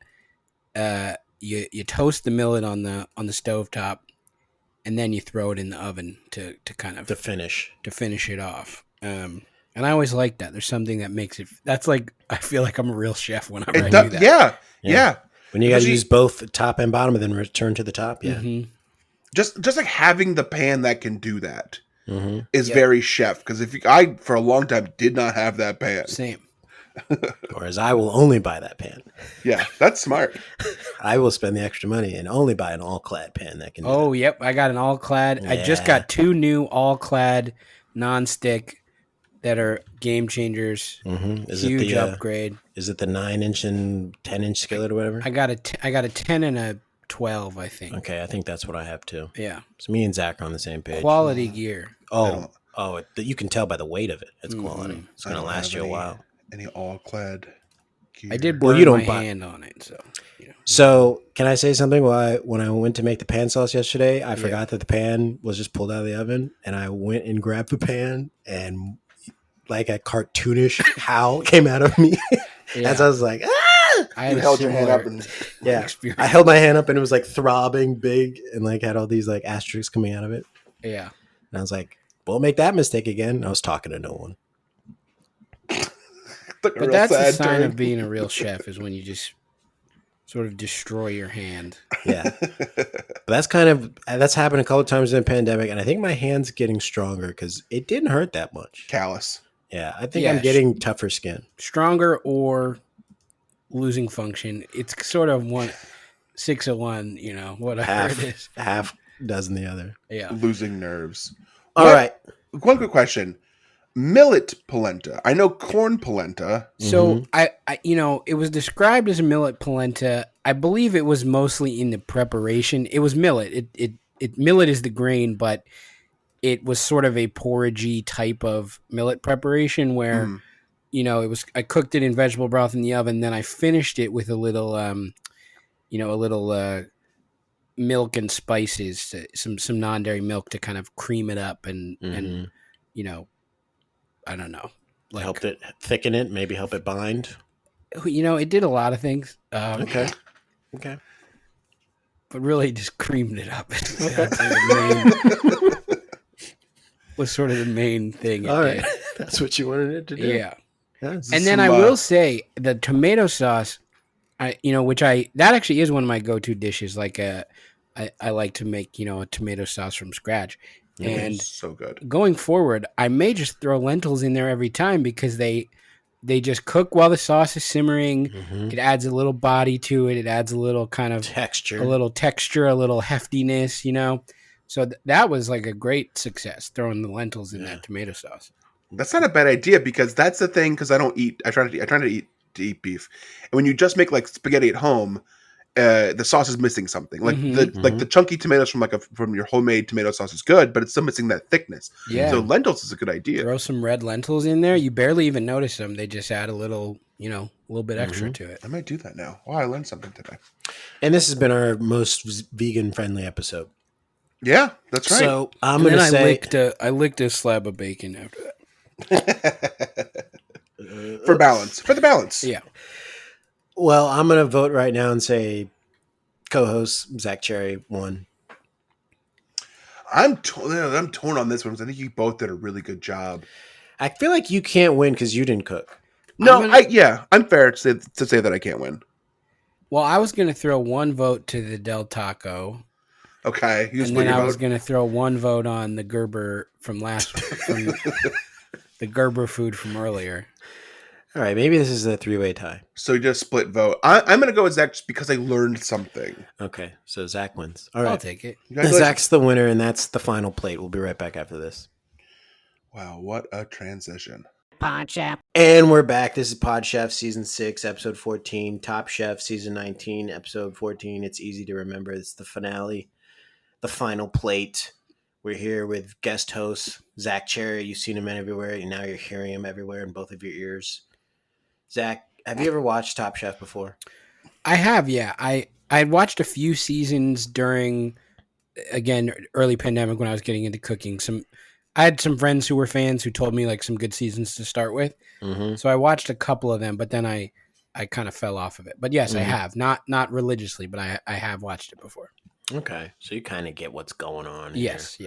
you toast the millet on the stovetop, and then you throw it in the oven to kind of To finish it off. And I always like that. There's something that makes it. That's like I feel like I'm a real chef whenever I do that. Yeah. When you got to use both the top and bottom, and then return to the top. Yeah. Mm-hmm. Just like having the pan that can do that is Yep. very chef. Because I for a long time did not have that pan. Same. Whereas I will only buy that pan. Yeah, that's smart. I will spend the extra money and only buy an all-clad pan that can do Oh, that. yep. I got an all-clad. I just Yeah. got 2 new all-clad non-stick that are game changers. Mm-hmm. Is Huge it the upgrade. Is it the 9-inch and 10-inch skillet or whatever? I got a 10 and a 12, I think. Okay, I think that's what I have too. Yeah. So me and Zach are on the same page. Quality gear. Oh, you can tell by the weight of it. It's quality. It's I going to don't last have you a while. Any all clad gear. I did Well, burn you don't my buy- hand on it, so you know. So, can I say something? When I went to make the pan sauce yesterday, I forgot that the pan was just pulled out of the oven, and I went and grabbed the pan, and like a cartoonish howl came out of me as I was like, ah! I had You a held your hand similar up and Yeah, experience. I held my hand up, and it was like throbbing big, and like had all these like asterisks coming out of it, Yeah. and I was like, "Won't make that mistake again." I was talking to no one. But that's a sign of being a real chef is when you just sort of destroy your hand. Yeah, but that's happened a couple of times in the pandemic, and I think my hand's getting stronger because it didn't hurt that much. callous. Yeah, I think Yeah, I'm getting tougher skin. Stronger or losing function. It's sort of 6 of one, you know, whatever it is. Half dozen the other. Yeah. Losing nerves. All right. One quick question. Millet polenta. I know corn polenta. So I it was described as a millet polenta. I believe it was mostly in the preparation. It was millet. Millet is the grain, but it was sort of a porridgey type of millet preparation where, I cooked it in vegetable broth in the oven. Then I finished it with a little, milk and spices, some non-dairy milk to kind of cream it up and I don't know. Like, Helped it thicken it, maybe help it bind. It did a lot of things. Okay. But really just creamed it up. Was sort of the main thing. All right. That's what you wanted it to do. Yeah. Yes. And then I will say the tomato sauce, that actually is one of my go-to dishes. Like I like to make, a tomato sauce from scratch. And So good. going forward, I may just throw lentils in there every time because they just cook while the sauce is simmering. It adds a little body to it. It adds a little kind of Texture. a little heftiness, So that was like a great success, throwing the lentils in that tomato sauce. That's not a bad idea because that's the thing. Because I try to eat beef, and when you just make like spaghetti at home, the sauce is missing something. Like the chunky tomatoes from your homemade tomato sauce is good, but it's still missing that thickness. Yeah. So lentils is a good idea. Throw some red lentils in there. You barely even notice them. They just add a little, a little bit extra to it. I might do that now. Wow, I learned something today. And this has been our most vegan-friendly episode. Yeah, that's right. So I'm And going then to say... I licked a slab of bacon after that. For the balance. Yeah. Well, I'm going to vote right now and say co-host Zach Cherry won. I'm torn on this one because I think you both did a really good job. I feel like you can't win because you didn't cook. No, I'm fair to say that I can't win. Well, I was going to throw one vote to the Del Taco. Okay, And then I was going to throw one vote on the Gerber from the Gerber food from earlier. All right, maybe this is a 3-way tie. So you just split vote. I'm going to go with Zach just because I learned something. Okay, so Zach wins. All right. I'll take it. Zach's the winner, and that's the final plate. We'll be right back after this. Wow, what a transition. Pod Chef. And we're back. This is Pod Chef Season 6, Episode 14. Top Chef Season 19, Episode 14. It's easy to remember. It's the finale, the final plate. We're here with guest host Zach Cherry. You've seen him everywhere, and now you're hearing him everywhere in both of your ears. Zach, have you ever watched Top Chef before? I have, yeah. I watched a few seasons during again, early pandemic when I was getting into cooking, I had some friends who were fans who told me like some good seasons to start with. Mm-hmm. So I watched a couple of them, but then I kind of fell off of it. But yes, I Mhm. have not religiously, but I have watched it before. Okay, so you kind of get what's going on. Yes.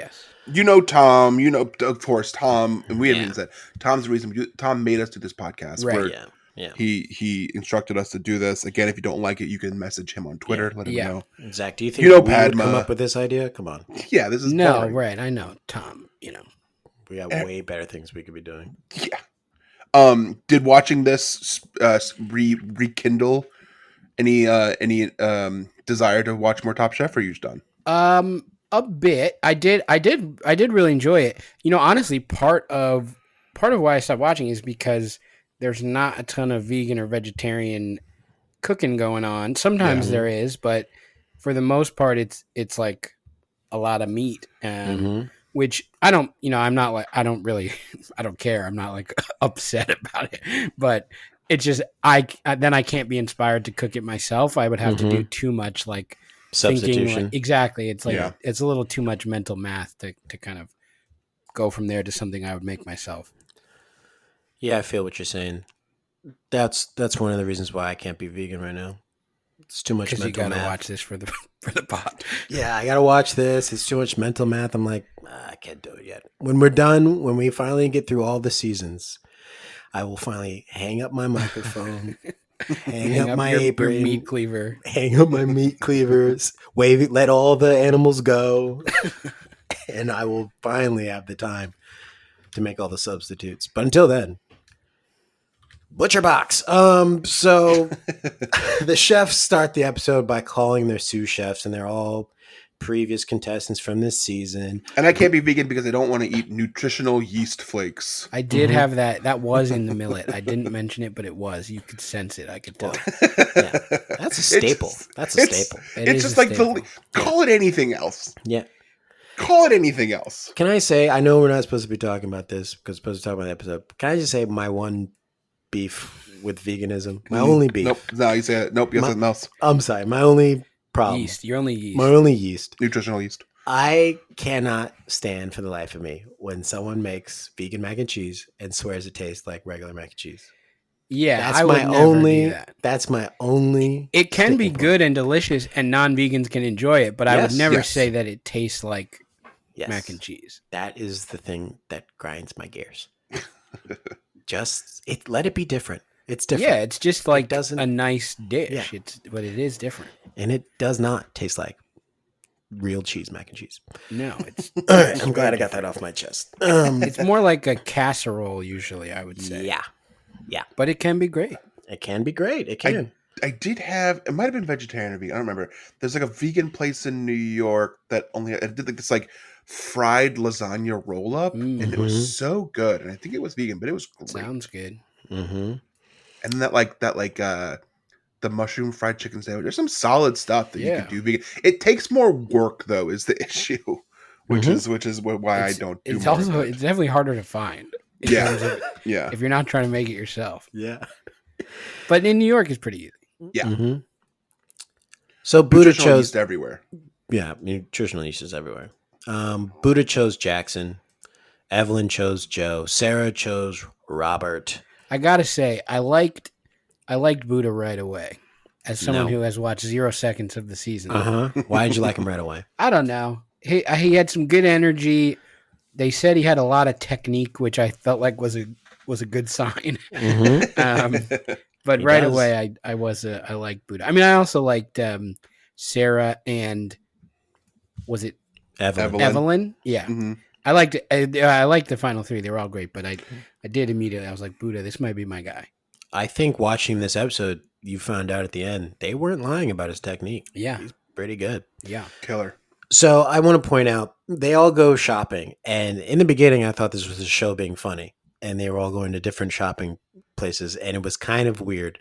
You know Tom. You know, of course, Tom. And we haven't Yeah. even said Tom's the reason. Tom made us do this podcast. Right. Where Here. Yeah. he instructed us to do this. Again, if you don't like it, you can message him on Twitter. Let him Yeah. know. Zach, do you think You know we would come Padma. up with this idea? Come on, Yeah, this is No, boring. right. I know, Tom. You know, we got way better things we could be doing. Yeah. Did watching this rekindle any desire to watch more Top Chef, or you just done? a bit. I did really enjoy it. You know, honestly, part of why I stopped watching is because there's not a ton of vegan or vegetarian cooking going on. Sometimes Yeah. there is, but for the most part, it's like a lot of meat. Mhm. Which I don't, I'm not like, I don't really, I don't care. I'm not like upset about it, but it's just, then I can't be inspired to cook it myself. I would have to do too much like thinking. Substitution. Like, exactly. It's like, Yeah. it's a little too much mental math to kind of go from there to something I would make myself. Yeah, I feel what you're saying. That's one of the reasons why I can't be vegan right now. It's too much Because you mental got to math. watch this for the pod. Yeah, I gotta watch this. It's too much mental math. I'm like, I can't do it yet. When we're done, when we finally get through all the seasons, I will finally hang up my microphone, hang up my your apron, meat cleaver. hang up my meat cleavers, wave it, let all the animals go, and I will finally have the time to make all the substitutes. But until then, Butcher Box. So the chefs start the episode by calling their sous chefs, and they're all previous contestants from this season. And I can't be vegan because I don't want to eat nutritional yeast flakes. I did have that. That was in the millet. I didn't mention it, but it was. You could sense it. I could tell. Yeah, that's a staple. That's a staple. It's just like call it anything else. Yeah. Call it anything else. Can I say, I know we're not supposed to be talking about this because we're supposed to talk about the episode. Can I just say my one beef with veganism? My only beef. Nope. No, you say it. Nope. You have something else. I'm sorry. My only problem. Yeast. You're only yeast. My only yeast. Nutritional yeast. I cannot stand for the life of me when someone makes vegan mac and cheese and swears it tastes like regular mac and cheese. Yeah, That's I would my never only. do that. That's my only. It can be sticking point. good and delicious, and non-vegans can enjoy it. But I would Yes. never Yes. say that it tastes like Yes. mac and cheese. That is the thing that grinds my gears. Let it be different. It's different. Yeah, it's just like doesn't- a nice dish. Yeah. But it is different. And it does not taste like real cheese mac and cheese. No, it's All right, I'm glad I got that off my chest. it's more like a casserole usually. I would say. Yeah, But it can be great. it can be great. It can. I did have. It might have been vegetarian or vegan. I don't remember. There's like a vegan place in New York that only it did like this like fried lasagna roll up, and it was so good. And I think it was vegan, but it was great. Sounds good. Mm-hmm. And then the mushroom fried chicken sandwich. There's some solid stuff that you Yeah. can do vegan. It takes more work though, is the issue, which is why I don't do. It's more also of it. it's definitely harder to find. in terms of- Yeah, yeah, if you're not trying to make it yourself. Yeah. But in New York, it's pretty easy. yeah. Mm-hmm. So Buddha Nutritional chose. yeast everywhere. Yeah, nutritional yeast is everywhere. Buddha chose Jackson. Evelyn chose Joe. Sarah chose Robert. I gotta say, I liked Buddha right away. As someone No. who has watched 0 seconds of the season, Why did you like him right away? I don't know. He had some good energy. They said he had a lot of technique, which I felt like was a good sign. But He right does. away, I liked Buddha. I mean, I also liked Sarah and was it Evelyn. Evelyn? Yeah, Mhm. I liked it. I liked the final three. They were all great, but I did immediately. I was like, Buddha, this might be my guy. I think watching this episode, you found out at the end they weren't lying about his technique. Yeah, He's pretty good. yeah. Killer. So I want to point out they all go shopping, and in the beginning, I thought this was a show being funny, and they were all going to different shopping places, and it was kind of weird.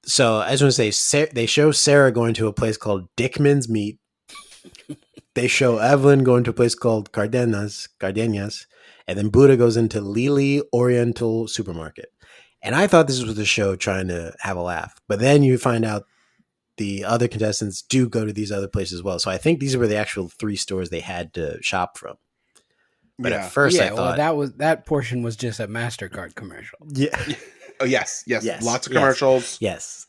So I just want to say they show Sarah going to a place called Dickman's Meat. They show Evelyn going to a place called Cardenas, and then Buddha goes into Lili Oriental Supermarket. And I thought this was the show trying to have a laugh, but then you find out the other contestants do go to these other places as well. So I think these were the actual 3 stores they had to shop from. But at first I thought that portion was just a MasterCard commercial. yeah. Oh yes, lots of yes, commercials. Yes.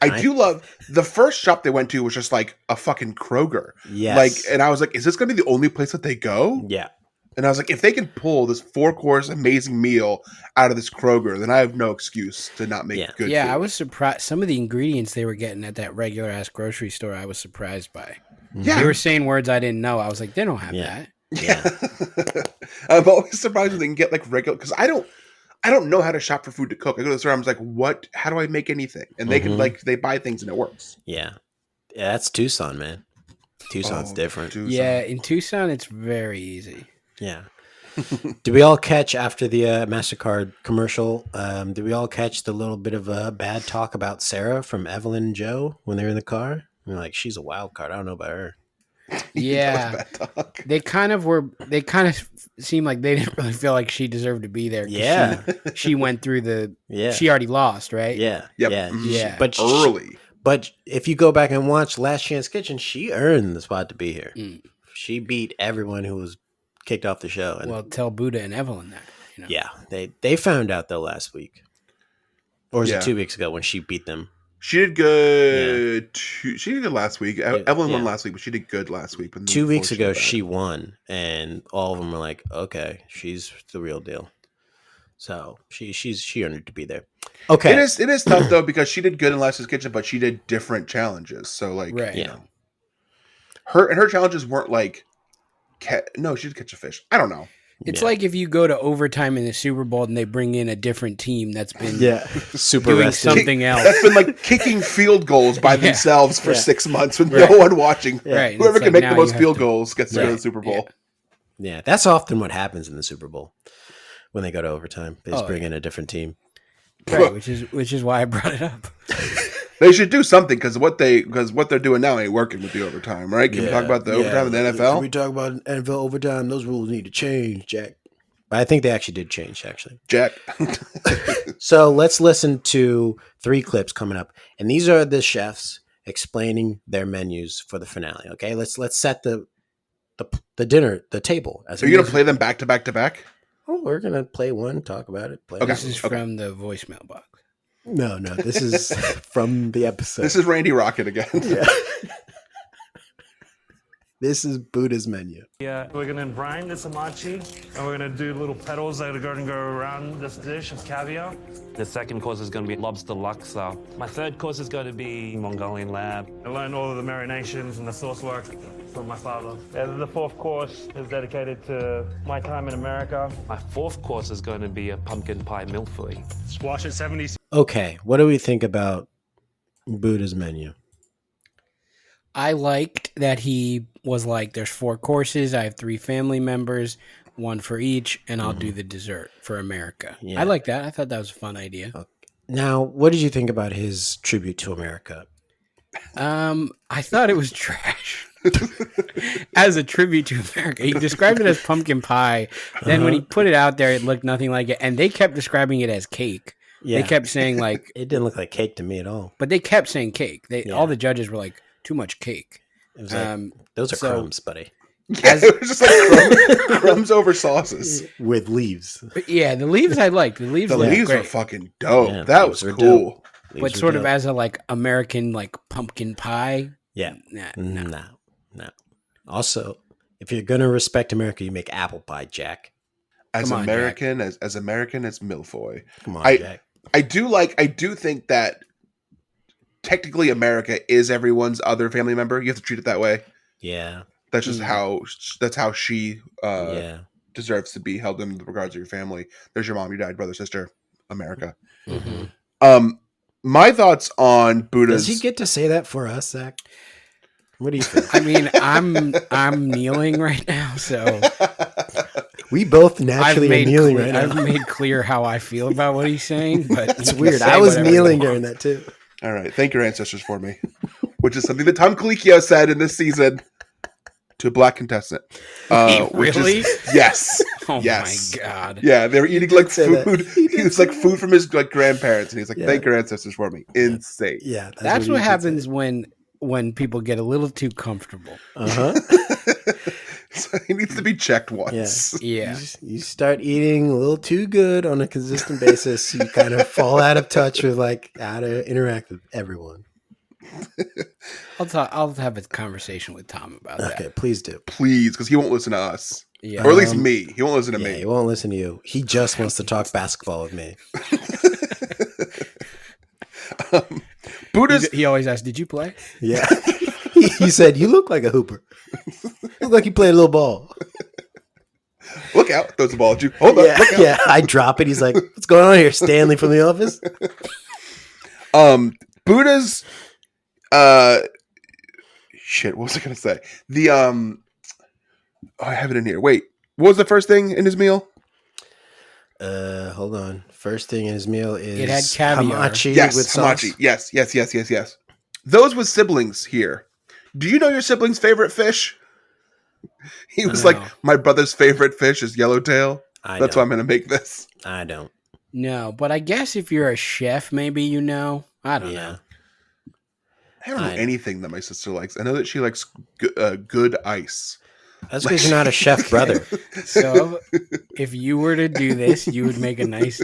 I do love the first shop they went to was just like a fucking Kroger. Yes. Like, and I was like, is this going to be the only place that they go? Yeah. And I was like, if they can pull this 4-course amazing meal out of this Kroger, then I have no excuse to not make good food. I was surprised. Some of the ingredients they were getting at that regular ass grocery store, I was surprised by. Yeah. They were saying words I didn't know. I was like, they don't have that. Yeah. I'm always surprised when they can get like regular, because I don't know how to shop for food to cook. I go to the store, I'm like, how do I make anything? And they can they buy things and it works. Yeah. Yeah, that's Tucson, man. Tucson's different. Tucson. Yeah, in Tucson, it's very easy. Yeah. Did we all catch after the MasterCard commercial? Did we all catch the little bit of bad talk about Sarah from Evelyn and Joe when they were in the car? We're like, she's a wild card. I don't know about her. Yeah, they kind of seemed like they didn't really feel like she deserved to be there. Yeah, she went through the. Yeah, she already lost, right? Yeah, yep. yeah. But early. But if you go back and watch Last Chance Kitchen, she earned the spot to be here. She beat everyone who was kicked off the show. And, well, tell Buddha and Evelyn that. You know? Yeah, they found out though last week, or was it 2 weeks ago when she beat them? She did good. Yeah. She did good last week. Evelyn won last week, but she did good last week. 2 weeks ago, she won, and all of them were like, "Okay, she's the real deal." So she earned it to be there. Okay, it is tough though because she did good in Last Chance Kitchen, but she did different challenges. So like, you know, her challenges weren't like, no, she did catch a fish. I don't know. It's like if you go to overtime in the Super Bowl and they bring in a different team that's been super doing rested. something else. That's been like kicking field goals by themselves for 6 months with no one watching. Right. Whoever can make the most field goals gets to go to the Super Bowl. Yeah, that's often what happens in the Super Bowl when they go to overtime. They just bring in a different team. Right, which is why I brought it up. They should do something because what they're doing now ain't working with the overtime, right? Can we talk about the overtime in the NFL? Can we talk about NFL overtime? Those rules need to change, Jack. But I think they actually did change, Jack. So let's listen to 3 clips coming up, and these are the chefs explaining their menus for the finale. Okay, let's set the table. Are you gonna play them back to back to back? Oh, we're gonna play one, talk about it. Okay. This is from the voicemail box. No, this is from the episode. This is Randy Rocket again. Yeah. This is Buddha's menu. Yeah, we're gonna brine this hamachi, and we're gonna do little petals that are gonna go around this dish of caviar. The second course is gonna be lobster laksa. My third course is gonna be Mongolian lamb. I learned all of the marinations and the sauce work from my father. And the fourth course is dedicated to my time in America. My fourth course is going to be a pumpkin pie millefeuille. Squash at 70. Okay, what do we think about Buddha's menu? I liked that he was like, there's 4 courses. I have 3 family members, 1 for each, and I'll do the dessert for America. Yeah. I like that. I thought that was a fun idea. Okay. Now, what did you think about his tribute to America? I thought it was trash. As a tribute to America. He described it as pumpkin pie. Then when he put it out there, it looked nothing like it. And they kept describing it as cake. Yeah. They kept saying like... It didn't look like cake to me at all. But they kept saying cake. All the judges were like, too much cake. It was like, those are crumbs, buddy. Yeah, it was just like crumbs over sauces. With leaves. Yeah, the leaves I liked. The leaves were fucking dope. Yeah, that was cool. But sort of as a like American like pumpkin pie. Yeah. No. Also, if you're gonna respect America, you make apple pie, Jack. As American as millefeuille. Come on, Jack. I do think that technically America is everyone's other family member. You have to treat it that way. Yeah. That's just how she deserves to be held in regards to your family. There's your mom, your dad, brother, sister, America. Mm-hmm. My thoughts on Buddha's. Does he get to say that for us, Zach? What do you think? I mean, I'm kneeling right now, so we both naturally are kneeling right now. I've made clear how I feel about what he's saying, but it's weird. I was kneeling during that too. All right, thank your ancestors for me, which is something that Tom Colicchio said in this season. to a black contestant. Which Really? is, yes. Oh yes. my god. Yeah, they were eating like say that. food. He was like food from his like grandparents, and he's like, "Thank your ancestors for me." Insane. Yeah, That's he what did happens when people get a little too comfortable. So he needs to be checked once. Yeah. You start eating a little too good on a consistent basis, you kind of fall out of touch with like how to interact with everyone. I'll have a conversation with Tom about that. Okay, please do. Please, because he won't listen to us. Yeah. Or at least me. He won't listen to Yeah, me. he won't listen to you. He just wants to talk basketball with me. Buddha's He always asks, "Did you play?" Yeah. He said, "You look like a hooper. You look like you played a little ball." look out, throws the ball at you. Hold up, Yeah, look out. yeah. I drop it. He's like, "What's going on here, Stanley from The Office?" Buddha's shit, what was I gonna say? The I have it in here. Wait, what was the first thing in his meal? Hold on. First thing in his meal is It had caviar. hamachi Yes, with hamachi. sauce. Yes. Those with siblings here. Do you know your sibling's favorite fish? He was like, my brother's favorite fish is yellowtail. That's why I'm going to make this. I don't. No, but I guess if you're a chef, maybe you know. I don't know. I don't know anything that my sister likes. I know that she likes good ice. That's because you're not a chef brother. So if you were to do this, you would make a nice,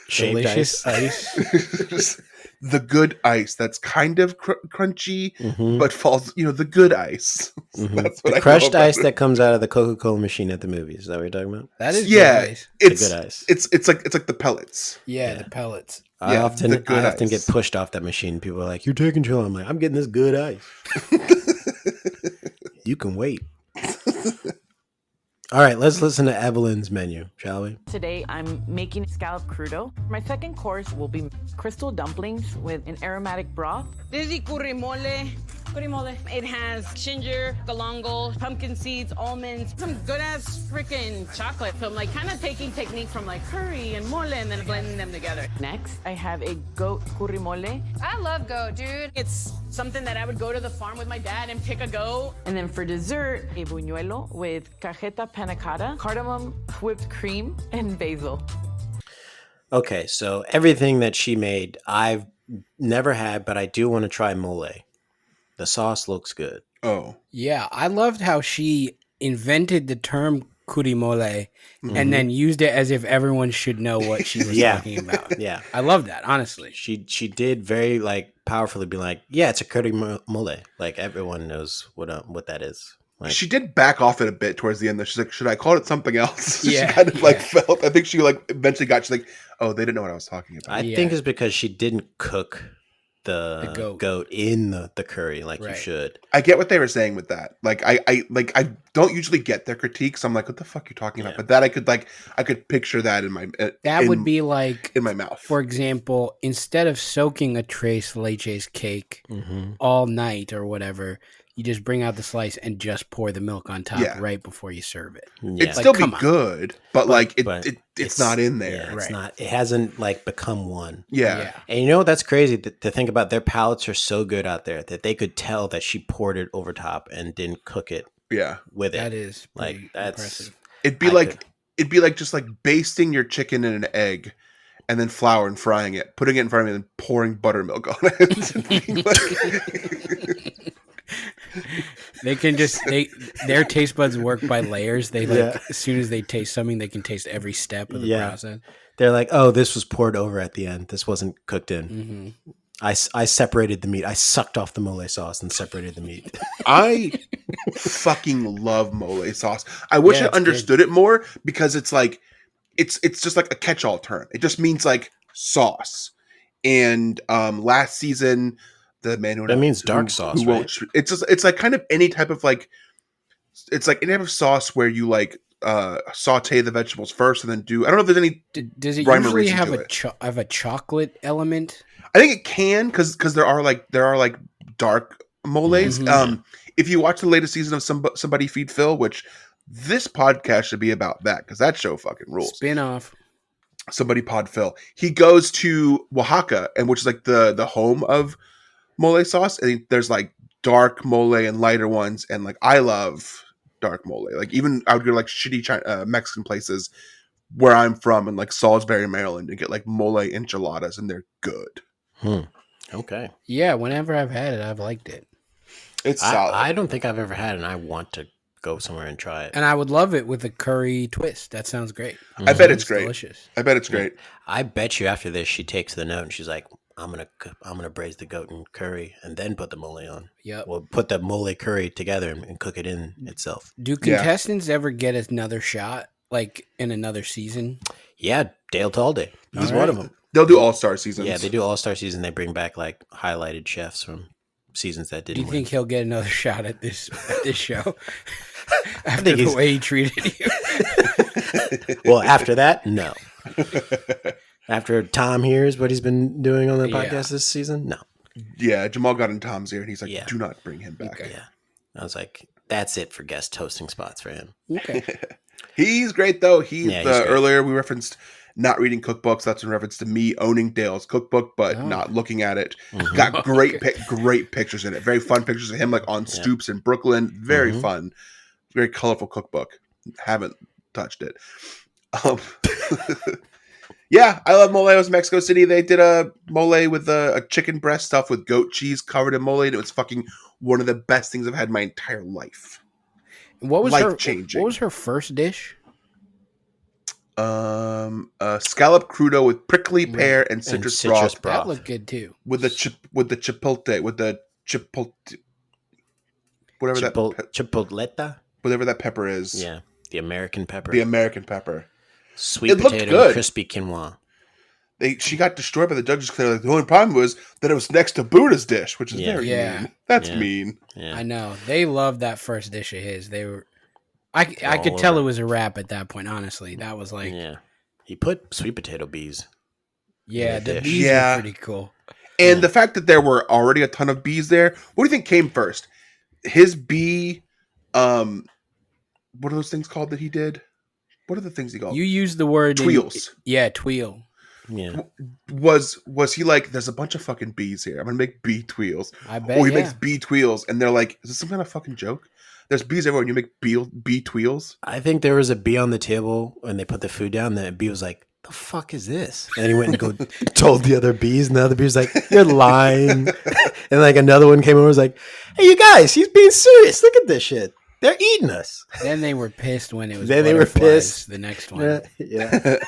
Shaved delicious ice. The good ice that's kind of crunchy, but falls, the good ice. That's what The crushed ice that comes out of the Coca-Cola machine at the movies. Is that what you're talking about? That is good ice. It's good ice. It's like the pellets. Yeah, the pellets. I often ice. get pushed off that machine. People are like, "You're taking too long." I'm like, "I'm getting this good ice." You can wait. All right, let's listen to Evelyn's menu, shall we? Today, I'm making scallop crudo. My second course will be crystal dumplings with an aromatic broth. This is curry mole. Curry mole. It has ginger, galangal, pumpkin seeds, almonds, some good ass freaking chocolate. So I'm like kind of taking technique from like curry and mole and then blending them together. Next, I have a goat curry mole. I love goat, dude. It's something that I would go to the farm with my dad and pick a goat. And then for dessert, a buñuelo with cajeta panna cotta, cardamom, whipped cream, and basil. Okay, so everything that she made, I've never had, but I do want to try mole. The sauce looks good. Oh. Yeah, I loved how she invented the term curry mole and then used it as if everyone should know what she was talking about. Yeah. I love that, honestly. She did very powerfully be like, yeah, it's a curry mole. Like everyone knows what that is. Like, she did back off it a bit towards the end. Though. She's like, should I call it something else? Yeah, she kind of felt. I think she eventually got. She's like, oh, they didn't know what I was talking about. I think it's because she didn't cook the goat in the curry like you should. I get what they were saying with that. I don't usually get their critiques. I'm like, what the fuck are you talking about? But that I could picture that in my would be like in my mouth. For example, instead of soaking a tres leches cake all night or whatever, you just bring out the slice and just pour the milk on top right before you serve it. Yeah. It'd still be good, but it's not in there. Yeah, it's not. It hasn't become one. Yeah. And that's crazy to think about. Their palates are so good out there that they could tell that she poured it over top and didn't cook it. Yeah, with it. That is that's impressive. It'd be like just basting your chicken in an egg. And then flour and frying it, putting it in front of me, and then pouring buttermilk on it. They can their taste buds work by layers. They as soon as they taste something, they can taste every step of the process. They're like, oh, this was poured over at the end. This wasn't cooked in. I separated the meat. I sucked off the mole sauce and separated the meat. I fucking love mole sauce. I wish I understood it more because it's like it's just like a catch-all term. It just means sauce. And last season, the man who means dark sauce, right? It's like kind of any type of it's like any type of sauce where you saute the vegetables first and then I don't know if there's any. Does it usually have a chocolate element? I think it can because there are dark moles. If you watch the latest season of Somebody Feed Phil, which this podcast should be about that because that show fucking rules. Spin-off. Somebody Pod Phil. He goes to Oaxaca, and which is the home of mole sauce, and there's dark mole and lighter ones, and I love dark mole. Like even I would go to like shitty Mexican places where I'm from in like Salisbury, Maryland, and get like mole enchiladas, and they're good. Okay. Yeah, whenever I've had it, I've liked it. It's solid. I don't think I've ever had it, and I want to go somewhere and try it. And I would love it with a curry twist. That sounds great. I bet it's great. Delicious. I bet it's great. I bet you after this, she takes the note and she's like, I'm gonna braise the goat in curry and then put the mole on. Yep. We'll put the mole curry together and cook it in itself. Do contestants ever get another shot, like in another season? Yeah, Dale Talday. He's one of them. They'll do all-star seasons. Yeah, they do all-star season. They bring back like highlighted chefs from seasons that didn't Do you think he'll get another shot at this show? After think the way he treated you? Well, after that, no. After Tom hears what he's been doing on the podcast this season, no. Yeah, Jamal got in Tom's ear, and he's like, Yeah. do not bring him back. Okay. Yeah. I was like, that's it for guest hosting spots for him. Okay. He's great, though. He's great. Earlier we referenced not reading cookbooks. That's in reference to me owning Dale's cookbook, but not looking at it. Got great great pictures in it. Very fun pictures of him like on stoops in Brooklyn. Very fun. Very colorful cookbook. Haven't touched it. Yeah, I love Mole's Mexico City. They did a mole with a chicken breast stuffed with goat cheese covered in mole, and it was fucking one of the best things I've had in my entire life. What was Life-changing. What was her first dish? Scallop crudo with prickly pear and citrus broth. That looked good too. With the chipotle, Chipotleta? whatever that pepper is. Yeah, the American pepper. The American pepper. Sweet It looked potato good. and crispy quinoa. She got destroyed by the judges because like, the only problem was that it was next to Buddha's dish, which is very mean. That's mean. Yeah. I know. They loved that first dish of his. They were I could tell it was a wrap at that point, honestly. That was like He put sweet potato bees. Yeah, the dish. bees are pretty cool. And the fact that there were already a ton of bees there, what do you think came first? His bee, what are those things called that he did? What are the things he called? You used the word Tweels. Tweel. Yeah. Was he like, there's a bunch of fucking bees here. I'm gonna make bee tweels. I bet. Or he makes bee tweels, and they're like, is this some kind of fucking joke? There's bees everywhere, and you make bee tweels. I think there was a bee on the table when they put the food down. The bee was like, "The fuck is this?" And he went and told the other bees, and the other bee was like, "You're lying." And like another one came over and was like, "Hey, you guys, he's being serious. Look at this shit. They're eating us." Then they were pissed when it was. Then they were pissed. The next one. Yeah.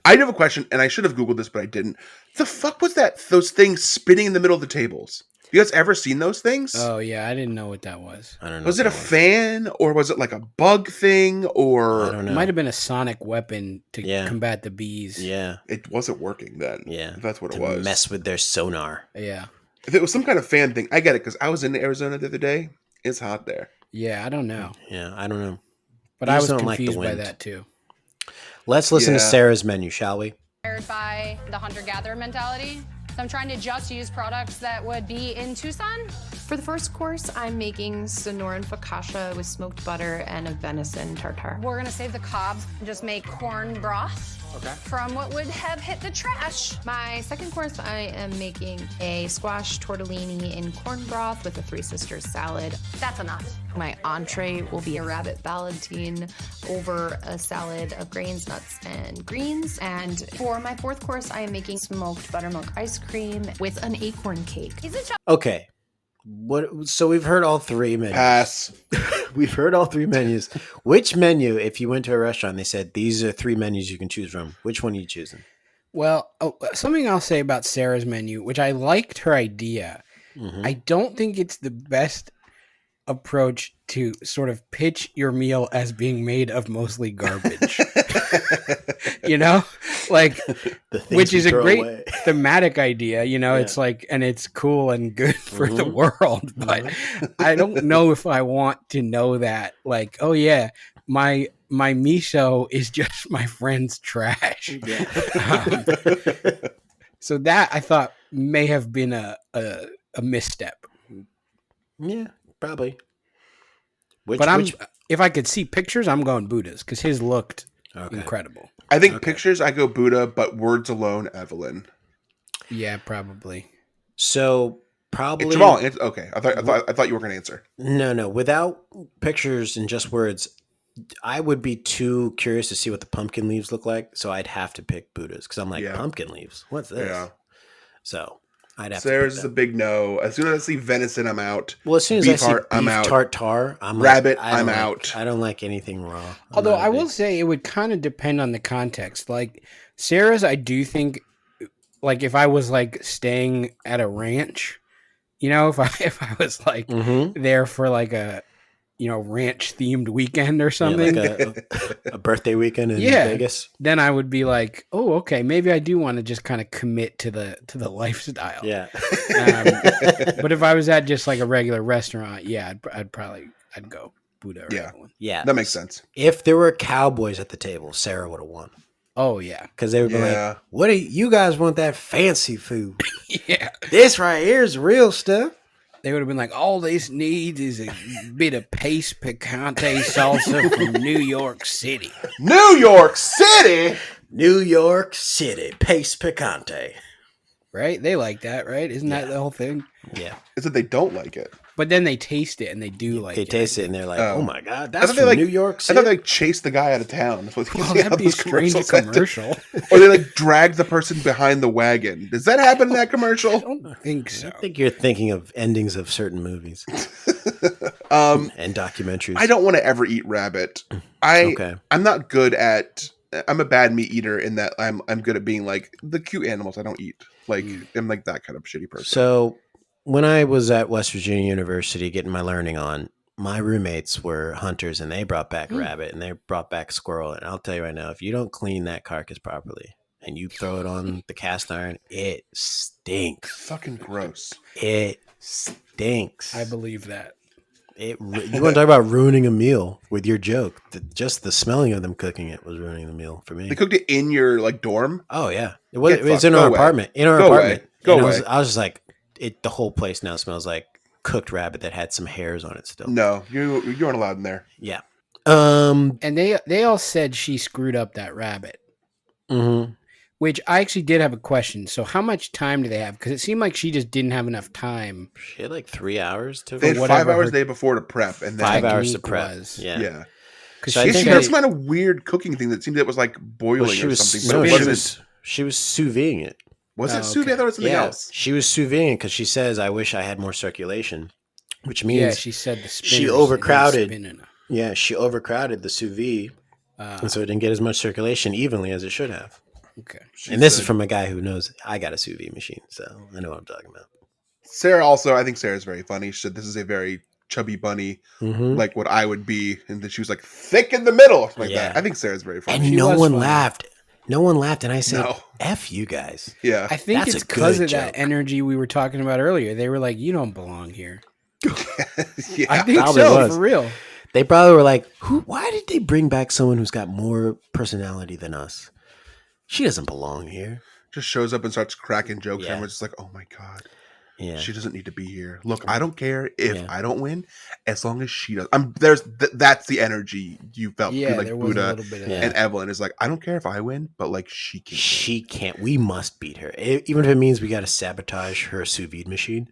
I have a question, and I should have Googled this, but I didn't. The fuck was that? Those things spinning in the middle of the tables. You guys ever seen those things? Oh yeah, I didn't know what that was. I don't know. Was it a fan, or was it like a bug thing, or I don't know. It might have been a sonic weapon to combat the bees. Yeah. It wasn't working then. Yeah. If that's what to it was. mess with their sonar. Yeah. If it was some kind of fan thing, I get it because I was in Arizona the other day. It's hot there. Yeah, I don't know. Yeah, I don't know. But You I just was don't like the confused by wind. that too. Let's listen to Sarah's menu, shall we? Inspired by the hunter-gatherer mentality. So I'm trying to just use products that would be in Tucson. For the first course, I'm making Sonoran focaccia with smoked butter and a venison tartare. We're gonna save the cobs and just make corn broth from what would have hit the trash. My second course, I am making a squash tortellini in corn broth with a Three Sisters salad. That's enough. My entree will be a rabbit ballotine over a salad of grains, nuts, and greens. And for my fourth course, I am making smoked buttermilk ice cream with an acorn cake. Okay. So we've heard all three menus. Pass. We've heard all three menus. Which menu, if you went to a restaurant, they said these are three menus you can choose from, which one are you choosing? Well, something I'll say about Sarah's menu, which I liked her idea. Mm-hmm. I don't think it's the best approach to sort of pitch your meal as being made of mostly garbage. You know, like, which is a great thematic idea, you know, it's like, and it's cool and good for the world, but I don't know if I want to know that, like, oh yeah, my miso is just my friend's trash. So that I thought may have been a misstep. Yeah, probably. If I could see pictures, I'm going Buddha's because his looked incredible. I think pictures, I go Buddha, but words alone, Evelyn. Yeah, probably. So Probably. Jamal, okay. I thought you were going to answer. No. Without pictures and just words, I would be too curious to see what the pumpkin leaves look like. So I'd have to pick Buddha's because I'm like, pumpkin leaves? What's this? Yeah. So I'd have Sarah's to is a big no. As soon as I see venison, I'm out. Well, as soon as I see beef tartare, I'm rabbit, like, I'm out. I don't like anything raw. Although I will say it would kind of depend on the context. Like Sarah's, I do think, like if I was like staying at a ranch, you know, if I was like there for like a, you know, ranch themed weekend or something, like a birthday weekend in Vegas, then I would be like, oh, okay, maybe I do want to just kind of commit to the lifestyle. Yeah. But if I was at just like a regular restaurant, I'd go Buddha. Yeah, that makes sense. If there were cowboys at the table, Sarah would have won. Oh yeah, because they would be like, "What do you guys want? That fancy food? This right here is real stuff." They would have been like, all this needs is a bit of paste picante salsa from New York City. New York City? New York City, paste picante. Right? They like that, right? Isn't that the whole thing? Yeah. Is that they don't like it. But then they taste it and they do like it. They taste it and they're like, oh my God, that's from New York I City. thought they chased the guy out of town. That's what that'd be a strange commercial. Or they like drag the person behind the wagon. Does that happen in that commercial? I don't think so. I think you're thinking of endings of certain movies and documentaries. I don't want to ever eat rabbit. I'm not good at. I'm a bad meat eater in that I'm good at being like the cute animals I don't eat. Like I'm like that kind of shitty person. So when I was at West Virginia University getting my learning on, my roommates were hunters and they brought back rabbit and they brought back squirrel. And I'll tell you right now, if you don't clean that carcass properly and you throw it on the cast iron, it stinks. Fucking gross. It stinks. I believe that. You want to talk about ruining a meal with your joke? Just the smelling of them cooking it was ruining the meal for me. They cooked it in your like dorm? Oh yeah, it was in our apartment. In our apartment. Go away. I was just like, the whole place now smells like cooked rabbit that had some hairs on it still. No, you aren't allowed in there. Yeah. And they all said she screwed up that rabbit. Mm-hmm. Which I actually did have a question. So how much time do they have? Because it seemed like she just didn't have enough time. She had like 3 hours to. They had 5 hours the day before to prep, and then 5 hours to prep. Yeah. Because she had some kind of weird cooking thing that seemed it was like boiling or something. No, she was sous videing it. Was it sous vide? I thought it was something else. She was sous videing because she says, "I wish I had more circulation," which means she said she overcrowded. Yeah, she overcrowded the sous vide, and so it didn't get as much circulation evenly as it should have. Okay, and this is from a guy who knows I got a sous vide machine, so I know what I'm talking about. Sarah also, I think Sarah's very funny. She said this is a very chubby bunny, like what I would be, and then she was like thick in the middle, like that. I think Sarah's very funny. And no one laughed. No one laughed, and I said, F you guys. Yeah. I think it's because of that energy we were talking about earlier. They were like, you don't belong here. I think so, for real. They probably were like, why did they bring back someone who's got more personality than us? She doesn't belong here. Just shows up and starts cracking jokes, and we're just like, oh my God. Yeah, she doesn't need to be here. Look, I don't care if I don't win, as long as she does. That's the energy you felt. Yeah, like there Buddha was a little bit of and Evelyn is like, I don't care if I win, but like she can't. She can't. We must beat her, even if it means we got to sabotage her sous vide machine.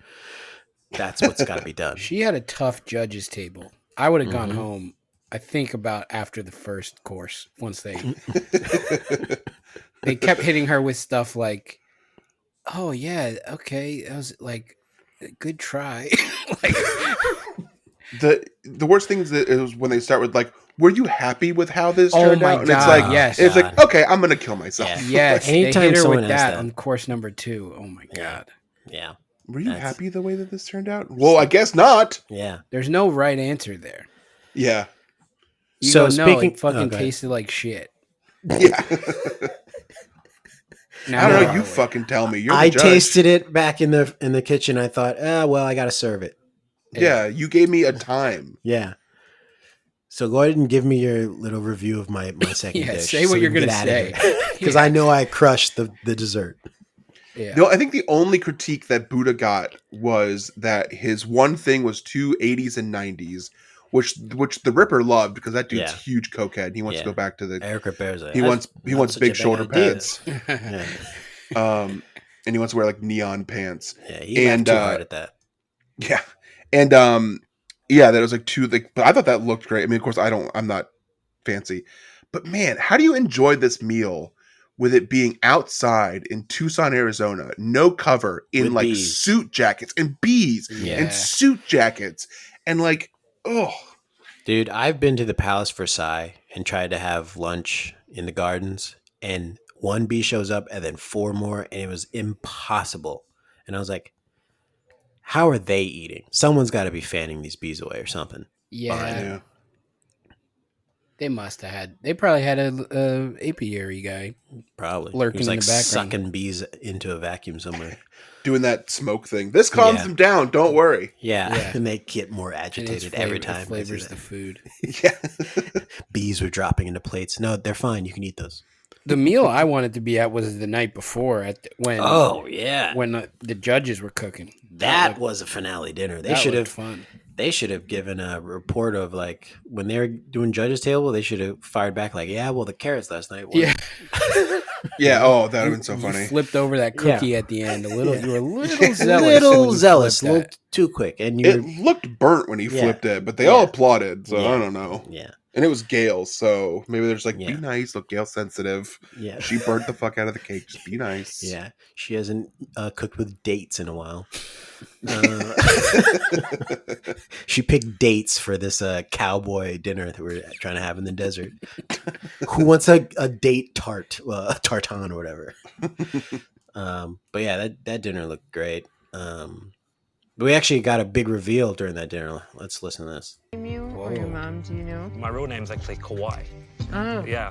That's what's got to be done. She had a tough judges table. I would have gone home. I think about after the first course, once they kept hitting her with stuff like, oh yeah, okay, that was like a good try. Like the worst thing is when they start with like, were you happy with how this turned out? And God, it's like, it's like, okay, I'm gonna kill myself. Yes, anytime they hit her someone with that that on course number 2. Oh my God. Yeah. Were you happy the way that this turned out? Well, I guess not. Yeah. There's no right answer there. Yeah. You it fucking tasted like shit. Yeah. I don't know. You fucking tell me. You're the judge. Tasted it back in the kitchen. I thought, well, I got to serve it. Yeah, you gave me a time. Yeah. So go ahead and give me your little review of my second dish. Say what you're going to say. Because I know I crushed the dessert. Yeah. No, I think the only critique that Buddha got was that his one thing was too 80s and 90s, which the Ripper loved because that dude's huge cokehead. He wants to go back to the Eric Ripper's. He wants big shoulder pads. And he wants to wear like neon pants. Yeah, he laughed too hard at that. Yeah. And that was like two, like, but I thought that looked great. I mean, of course I'm not fancy, but man, how do you enjoy this meal with it being outside in Tucson, Arizona, no cover, in With like bees. suit jackets and bees Yeah. and suit jackets and like, oh, Dude, I've been to the Palace Versailles and tried to have lunch in the gardens, and one bee shows up and then four more, and it was impossible. And I was like, how are they eating? Someone's got to be fanning these bees away or something. Yeah. They must have had. They probably had a apiary guy. Probably lurking he was like in the background, sucking bees into a vacuum somewhere. doing that smoke thing. This calms them down. Don't worry. Yeah. Yeah. And they get more agitated every time. It flavors the food. Yeah. Bees were dropping into plates. No, they're fine. You can eat those. The meal I wanted to be at was the night before when the judges were cooking. That was a finale dinner. They that should have looked fun. They should have given a report of like when they were doing judges table. They should have fired back like, yeah, well, the carrots last night. Yeah. Yeah. Oh, that would have been so You funny. flipped over that cookie at the end a little. You were a little zealous. A little too quick, and It looked burnt when he flipped it, but they all applauded. So I don't know. Yeah. And it was Gail's, so maybe they're just like, be nice. Look, Gail's sensitive. Yeah. She burnt the fuck out of the cake. Just be nice. Yeah. She hasn't cooked with dates in a while. She picked dates for this cowboy dinner that we're trying to have in the desert. Who wants a date tartan or whatever? But yeah, that dinner looked great. But we actually got a big reveal during that dinner. Let's listen to this. You or your mom, do you know? My real name's actually Kauai. Oh. Yeah,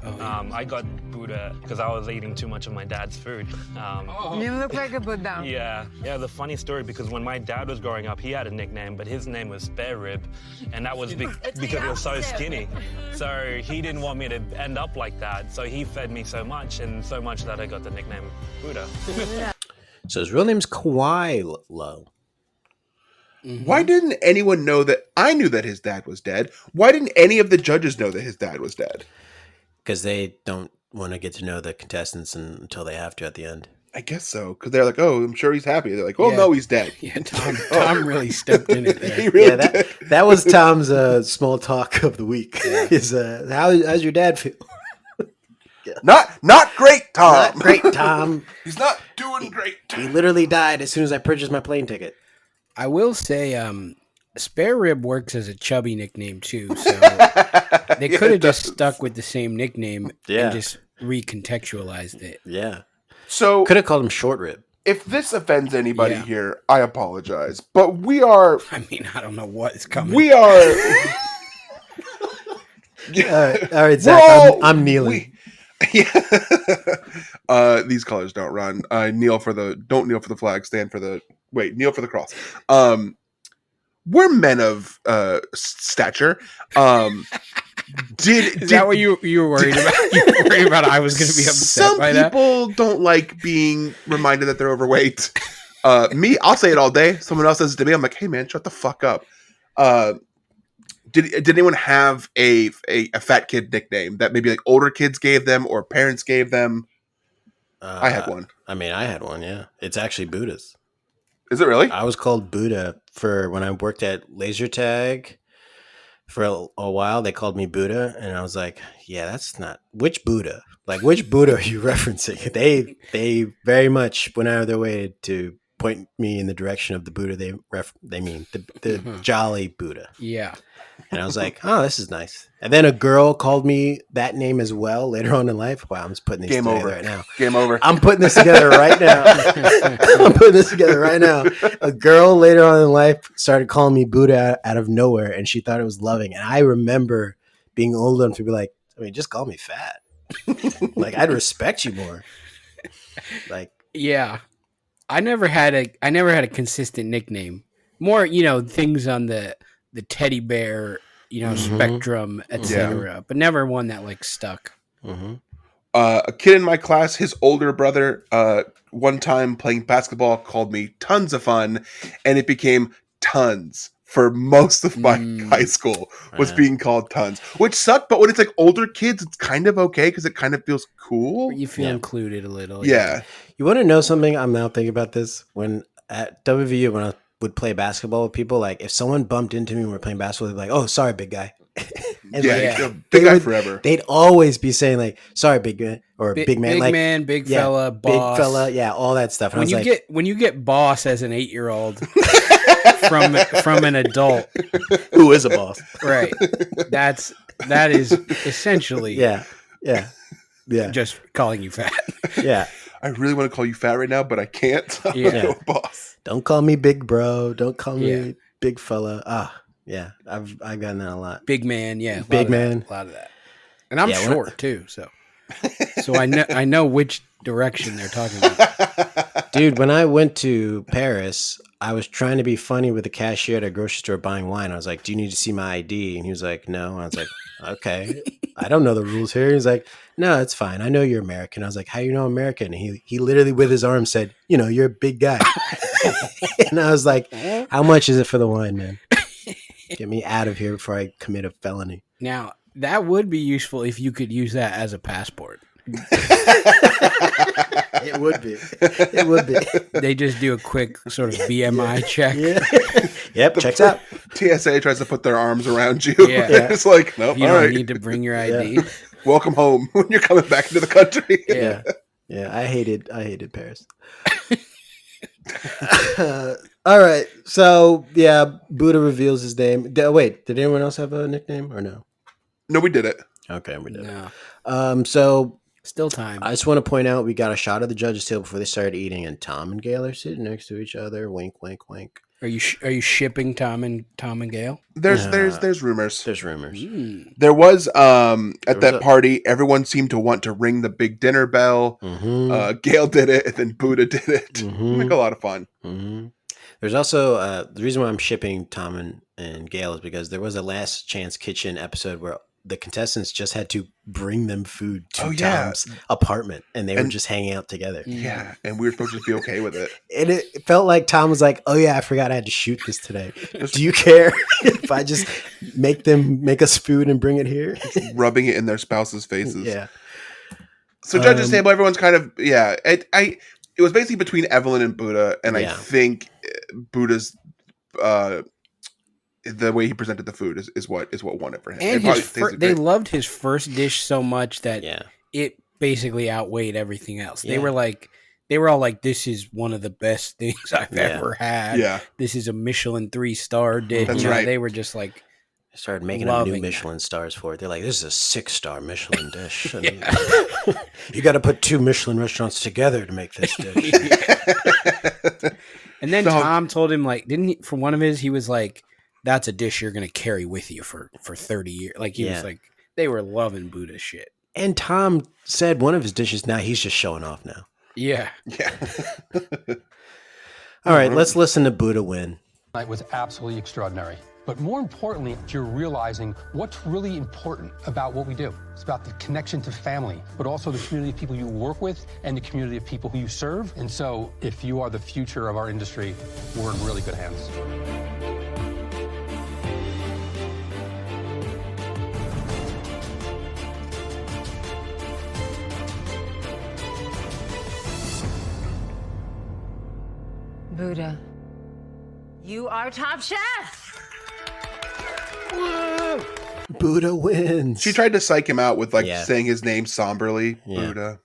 I got Buddha because I was eating too much of my dad's food. You look like a Buddha. Yeah, the funny story, because when my dad was growing up, he had a nickname, but his name was Spare Rib, and that was because he was so skinny. So he didn't want me to end up like that, so he fed me so much, and so much that I got the nickname Buddha. So his real name's Kauai Low. Mm-hmm. Why didn't anyone know that? I knew that his dad was dead. Why didn't any of the judges know that his dad was dead? Because they don't want to get to know the contestants until they have to at the end. I guess so. Because they're like, oh, I'm sure he's happy. They're like, oh, no, he's dead. Yeah, Tom really stepped in it there. He really did. That was Tom's small talk of the week. Is how's your dad feel? Not great, Tom. Not great, Tom. He's not doing great. He literally died as soon as I purchased my plane ticket. I will say, Spare Rib works as a Chubby nickname too, so they could have just stuck with the same nickname and just recontextualized it. Yeah. So could have called him Short Rib. If this offends anybody here, I apologize. But we are. I mean, I don't know what is coming. We are. All right, Zach. I'm kneeling. These colors don't run. Don't kneel for the flag. Kneel for the cross. We're men of stature. Is that what you were worried about? You were worried about I was going to be upset by that? Some people don't like being reminded that they're overweight. Me, I'll say it all day. Someone else says it to me. I'm like, hey man, shut the fuck up. Did anyone have a fat kid nickname that maybe like older kids gave them or parents gave them? I had one. I mean, I had one. Yeah, it's actually Buddha's. Is it really? I was called Buddha for when I worked at Laser Tag for a while. They called me Buddha, and I was like, "Yeah, that's not which Buddha. Like, which Buddha are you referencing?" They very much went out of their way to point me in the direction of the Buddha they mean the jolly Buddha. Yeah. And I was like, "Oh, this is nice." And then a girl called me that name as well later on in life. Wow, I'm just putting these together right now. Game over. I'm putting this together right now. A girl later on in life started calling me Buddha out of nowhere, and she thought it was loving. And I remember being old enough to be like, I mean, just call me fat. Like, I'd respect you more. Like, yeah, I never had a consistent nickname. More, things on the teddy bear, spectrum, etc. Yeah. But never one that like stuck. Mm-hmm. A kid in my class, his older brother, one time playing basketball called me Tons of Fun, and it became Tons for most of my high school was being called Tons, which sucked. But when it's like older kids, it's kind of okay because it kind of feels cool. You feel included a little. Yeah. You want to know something? I'm now thinking about this. When at WVU, when I was would play basketball with people, like if someone bumped into me when we were playing basketball, they'd be like, "Oh, sorry, big guy." And big guy forever. They'd always be saying like, "Sorry, big man," or "big man," big like man, big fella, boss. big fella, all that stuff. And When you get boss as an 8-year-old from an adult who is a boss, right? That is essentially just calling you fat. Yeah. I really want to call you fat right now, but I can't. Boss. Don't call me big bro. Don't call me big fella. Yeah, I've gotten that a lot. Big man, big man, a lot of that. And I'm short too, so I know which direction they're talking about. Dude, when I went to Paris, I was trying to be funny with the cashier at a grocery store buying wine. I was like, "Do you need to see my ID?" And he was like, "No." And I was like, "Okay, I don't know the rules here." He's like, "No, it's fine. I know you're American." I was like, "How you know I'm American?" And he literally with his arm said, "You're a big guy." And I was like, "How much is it for the wine, man? Get me out of here before I commit a felony." Now, that would be useful if you could use that as a passport. It would be. It would be. They just do a quick sort of BMI check. Yeah. Yep, checks out. TSA tries to put their arms around you. Yeah. It's like, nope, you don't need to bring your ID. Yeah. Welcome home when you're coming back into the country. Yeah. I hated Paris. All right. So, Buddha reveals his name. Wait, did anyone else have a nickname or no? No, we did it. Okay, we did No. it. So still time. I just want to point out we got a shot of the judges' table before they started eating, and Tom and Gail are sitting next to each other. Wink, wink, wink. Are you shipping Tom and Gail? There's rumors. There's rumors. There was at that party, everyone seemed to want to ring the big dinner bell. Mm-hmm. Gail did it, and then Buddha did it. Mm-hmm. Make a lot of fun. Mm-hmm. There's also the reason why I'm shipping Tom and Gail is because there was a Last Chance Kitchen episode where the contestants just had to bring them food to Tom's apartment, and they were just hanging out together. Yeah, and we were supposed to be okay with it. And it felt like Tom was like, "Oh yeah, I forgot I had to shoot this today. Do you care if I just make us food and bring it here?" Rubbing it in their spouses' faces. Yeah. So judges' table, everyone's kind of It was basically between Evelyn and Buddha, and I think Buddha's the way he presented the food is what won it for him. And they loved his first dish so much that it basically outweighed everything else. They were all like, "This is one of the best things I've ever had. Yeah. This is a Michelin 3-star dish." That's right. They were just like, they started making up new Michelin stars for it. They're like, "This is a 6-star Michelin dish. You got to put 2 Michelin restaurants together to make this dish." And then Tom told him, like, didn't he? For one of his, he was like, "That's a dish you're going to carry with you for 30 years." Like, he was like, they were loving Buddha shit. And Tom said one of his dishes, now he's just showing off now. Yeah. Yeah. All right, let's listen to Buddha win. It was absolutely extraordinary. But more importantly, you're realizing what's really important about what we do. It's about the connection to family, but also the community of people you work with and the community of people who you serve. And so if you are the future of our industry, we're in really good hands. Buddha, You are top chef. Whoa. Buddha wins. She tried to psych him out with saying his name somberly. Buddha.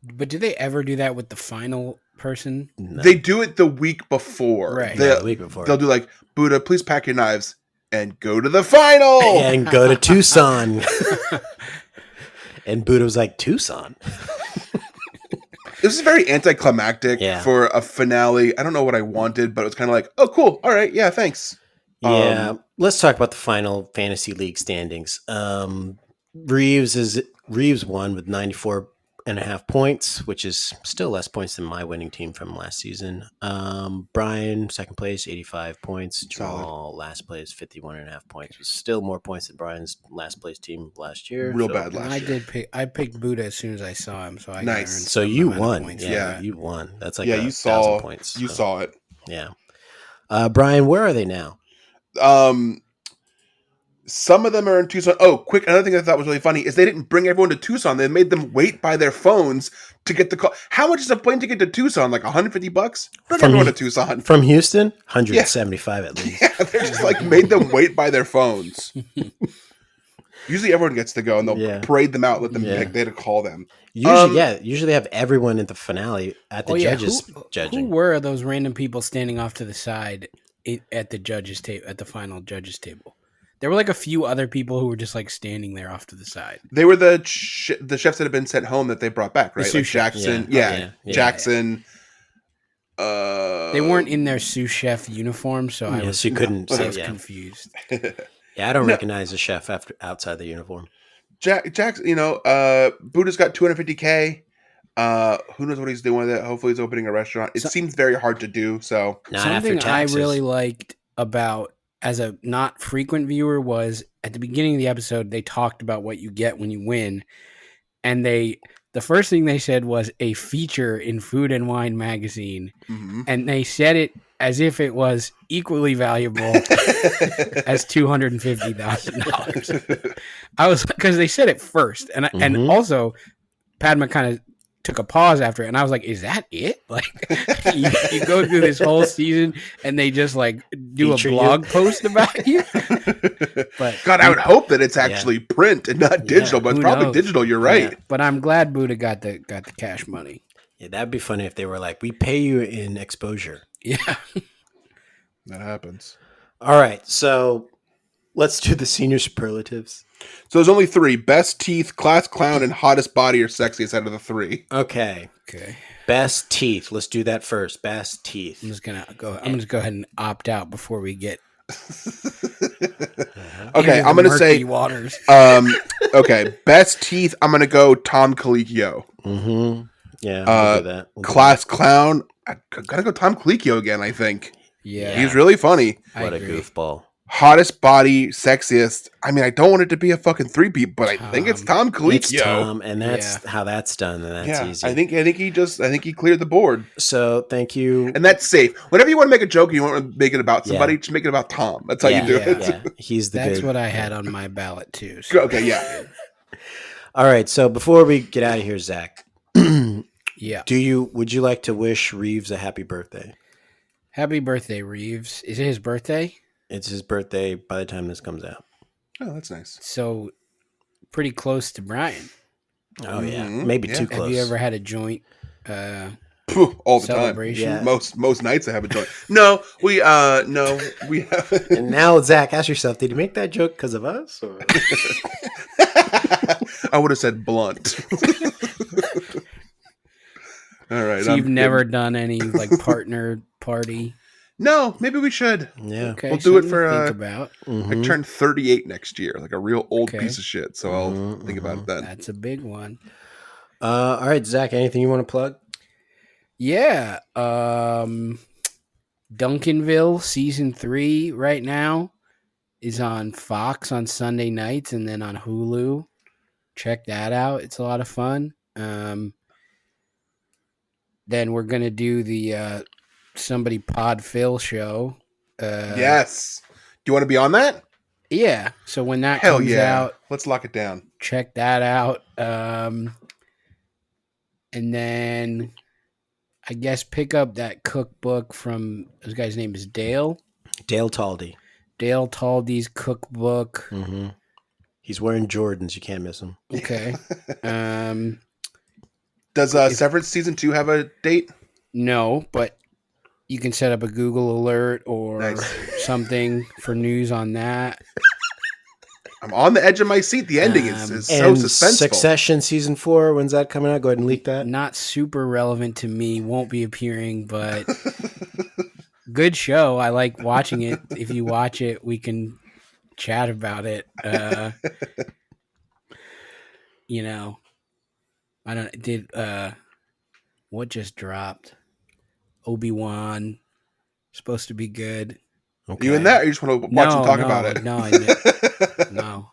But do they ever do that with the final person? No. They do it the week before. Right. The week before. They'll do like, "Buddha, please pack your knives and go to the final." And go to Tucson. And Buddha was like, "Tucson?" This is very anticlimactic for a finale. I don't know what I wanted, but it was kind of like, "Oh, cool. All right. Yeah, thanks." Yeah. Let's talk about the final Fantasy League standings. Reeves won with 94.5 points, which is still less points than my winning team from last season. Brian, second place, 85 points. Jamal, last place, 51.5 points. Was still more points than Brian's last place team last year. Real bad last year. I picked Buddha as soon as I saw him, so I nice. So you won. Yeah, you won. That's like you saw 1,000 points. You saw it. Yeah. Brian, where are they now? Some of them are in Tucson. Oh, quick! Another thing I thought was really funny is they didn't bring everyone to Tucson. They made them wait by their phones to get the call. How much is a plane ticket to Tucson? Like $150? Bring everyone to Tucson from Houston. 175 at least. Yeah, they're just like made them wait by their phones. Usually everyone gets to go, and they'll parade them out, let them pick. They had to call them. Usually they have everyone at the finale at the judges judging. Who were those random people standing off to the side at the judges table, at the final judges table? There were like a few other people who were just like standing there off to the side. They were the chefs that had been sent home that they brought back, right? Like Jackson, Jackson. They weren't in their sous chef uniform, so I was confused. Yeah, I don't recognize a chef outside the uniform. Jackson, Buddha's got $250K. Who knows what he's doing with it? Hopefully, he's opening a restaurant. It seems very hard to do. So something I really liked about as a not frequent viewer was at the beginning of the episode they talked about what you get when you win, and the first thing they said was a feature in Food and Wine magazine, and they said it as if it was equally valuable as $250,000. I was because they said it first, and also Padma kind of took a pause after it, and I was like, "Is that it? Like, you go through this whole season, and they just like do feature a blog post about you?" But God, I would hope that it's actually print and not digital, but it's probably digital. You're right. Yeah. But I'm glad Buddha got the cash money. Yeah, that'd be funny if they were like, "We pay you in exposure." Yeah, that happens. All right, so let's do the senior superlatives. So there's only 3: best teeth, class clown, and hottest body or sexiest out of the 3. Okay. Best teeth. Let's do that first. Best teeth. I'm just gonna go ahead and opt out before we get. Okay, I'm gonna say waters. Okay, best teeth. I'm gonna go Tom Colicchio. Yeah, I'll do that. Class clown. I gotta go Tom Colicchio again. I think. Yeah, he's really funny. What a goofball. Hottest body, sexiest. I mean, I don't want it to be a fucking 3-peat, but I think it's Tom Colicchio. It's Tom, and that's how that's done, and that's easy. I think he cleared the board. So thank you, and that's safe. Whenever you want to make a joke, you want to make it about somebody, just make it about Tom. That's how you do it. Yeah. He's the. That's good. what I had on my ballot too. So. Okay, yeah. All right, so before we get out of here, Zach. Yeah. Would you like to wish Reeves a happy birthday? Happy birthday, Reeves. Is it his birthday? It's his birthday by the time this comes out. Oh, that's nice. So, pretty close to Brian. Oh, yeah. Maybe too close. Have you ever had a joint all the celebration? time? Yeah. Most nights I have a joint. No, we haven't. And now, Zach, ask yourself, did he make that joke because of us? Or? I would have said blunt. All right. So you've never done any like partner party? No, maybe we should. Yeah. Okay, we'll do it for think about. I turn 38 next year, like a real old piece of shit. So I'll think about it then. That's a big one. All right, Zach, anything you want to plug? Yeah. Duncanville season 3 right now is on Fox on Sunday nights and then on Hulu. Check that out. It's a lot of fun. Then we're going to do the Somebody Pod Phil show. Yes. Do you want to be on that? Yeah. So when that comes out, let's lock it down. Check that out. And then I guess pick up that cookbook from this guy's name is Dale. Dale Taldy. Dale Taldy's cookbook. Mm-hmm. He's wearing Jordans. You can't miss him. Okay. Does Severance season 2 have a date? No, but you can set up a Google alert or something for news on that. I'm on the edge of my seat. The ending is so suspenseful. Succession season 4, when's that coming out? Go ahead and leak that. Not super relevant to me. Won't be appearing, but good show. I like watching it. If you watch it, we can chat about it. I don't what just dropped? Obi-Wan, supposed to be good. Okay. You in that, or you just want to watch and talk about it? No, no.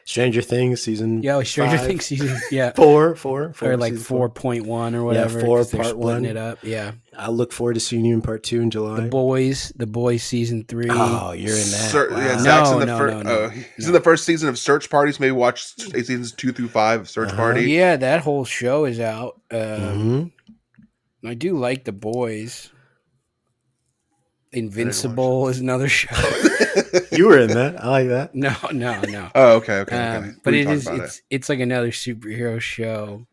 Stranger Things season. Yeah, Stranger 5. Things season. Yeah, four, or like 4.1 or whatever. 4 they're part splitting 1. it up. Yeah, I look forward to seeing you in part 2 in July. The Boys season 3. Oh, you're in that. Yeah, Wow. Zach's in the No. He's in the first season of Search Parties. Maybe watch seasons 2 through 5 of Search Party. Yeah, that whole show is out. I do like The Boys. Invincible is another show. You were in that. I like that. No. Oh, okay. But it's like another superhero show.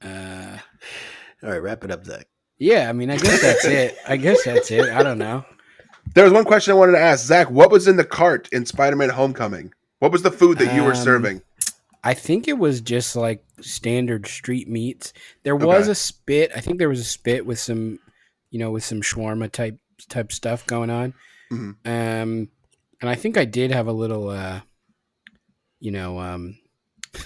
All right, wrap it up, Zach. Yeah, I mean, I guess that's it. I don't know. There was one question I wanted to ask. Zach, what was in the cart in Spider-Man Homecoming? What was the food that you were serving? I think it was just like standard street meats. There was a spit. I think there was a spit with some, with some shawarma type stuff going on. Mm-hmm. And I think I did have a little,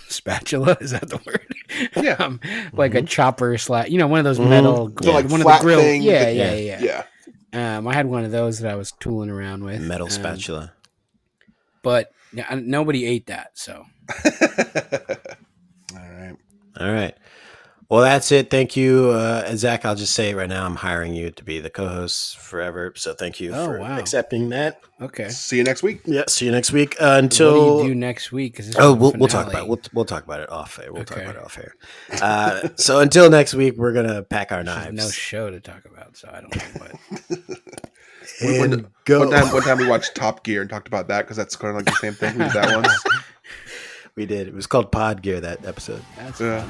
spatula. Is that the word? Yeah. Like a chopper one of those metal, So like one flat of the grill. thing. Yeah. I had one of those that I was tooling around with. Metal spatula. But nobody ate that, so. All right. Well, that's it. Thank you, Zach. I'll just say it right now. I'm hiring you to be the co-host forever. So thank you for accepting that. Okay. See you next week. Yeah. See you next week. Until what do you do next week? We'll talk about it. We'll talk about it off air. Talk about it off air. So until next week, we're gonna pack our knives. No show to talk about, so I don't know what. One time we watched Top Gear and talked about that because that's kind of like the same thing. We did that once. We did. It was called Pod Gear, that episode. That's fun.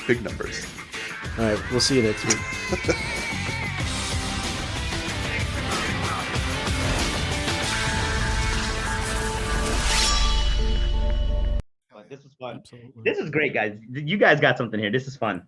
Big numbers. All right. We'll see you next week. This was fun. This is great, guys. You guys got something here. This is fun.